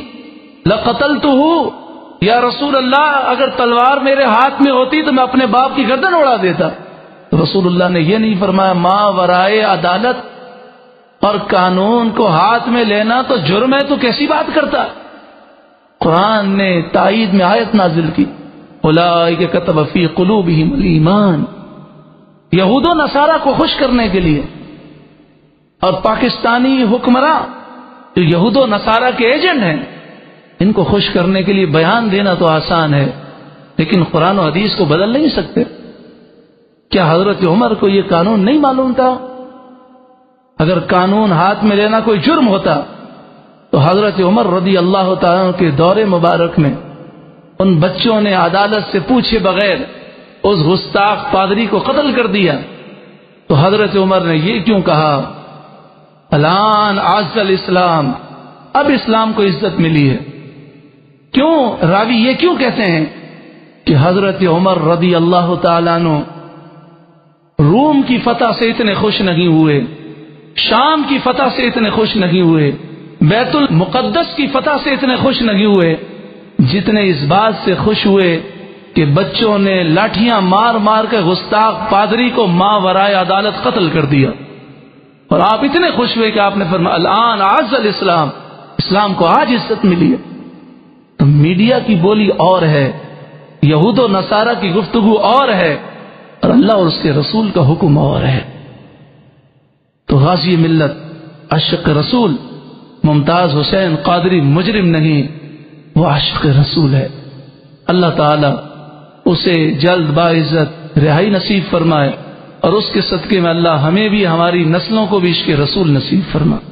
لقتلتہ، یا رسول اللہ اگر تلوار میرے ہاتھ میں ہوتی تو میں اپنے باپ کی گردن اڑا دیتا۔ تو رسول اللہ نے یہ نہیں فرمایا ما ورائے عدالت اور قانون کو ہاتھ میں لینا تو جرم ہے، تو کیسی بات کرتا؟ قرآن نے تائید میں آیت نازل کی اولئک کتب فی قلوبہم الایمان، یہود و نصارہ کو خوش کرنے کے لیے. اور پاکستانی حکمراں جو یہود و نصارہ کے ایجنٹ ہیں، ان کو خوش کرنے کے لیے بیان دینا تو آسان ہے، لیکن قرآن و حدیث کو بدل نہیں سکتے. کیا حضرت عمر کو یہ قانون نہیں معلوم تھا؟ اگر قانون ہاتھ میں لینا کوئی جرم ہوتا تو حضرت عمر رضی اللہ تعالیٰ عنہ کے دور مبارک میں ان بچوں نے عدالت سے پوچھے بغیر اس گستاخ پادری کو قتل کر دیا. تو حضرت عمر نے یہ کیوں کہا الان عز الاسلام، اب اسلام کو عزت ملی ہے. کیوں راوی یہ کیوں کہتے ہیں کہ حضرت عمر رضی اللہ تعالیٰ عنہ روم کی فتح سے اتنے خوش نہیں ہوئے، شام کی فتح سے اتنے خوش نہیں ہوئے، بیت المقدس کی فتح سے اتنے خوش نہیں ہوئے جتنے اس بات سے خوش ہوئے کہ بچوں نے لاٹھیاں مار مار کے گستاخ پادری کو ماورائے عدالت قتل کر دیا. اور آپ اتنے خوش ہوئے کہ آپ نے فرمایا الان عز الاسلام، اسلام کو آج عزت ملی ہے. تو میڈیا کی بولی اور ہے، یہود و نصارہ کی گفتگو اور ہے، اور اللہ اور اس کے رسول کا حکم اور ہے. تو غازی ملت عاشق رسول ممتاز حسین قادری مجرم نہیں، وہ عاشق رسول ہے. اللہ تعالی اسے جلد باعزت رہائی نصیب فرمائے، اور اس کے صدقے میں اللہ ہمیں بھی ہماری نسلوں کو بھی عشق رسول نصیب فرمائے.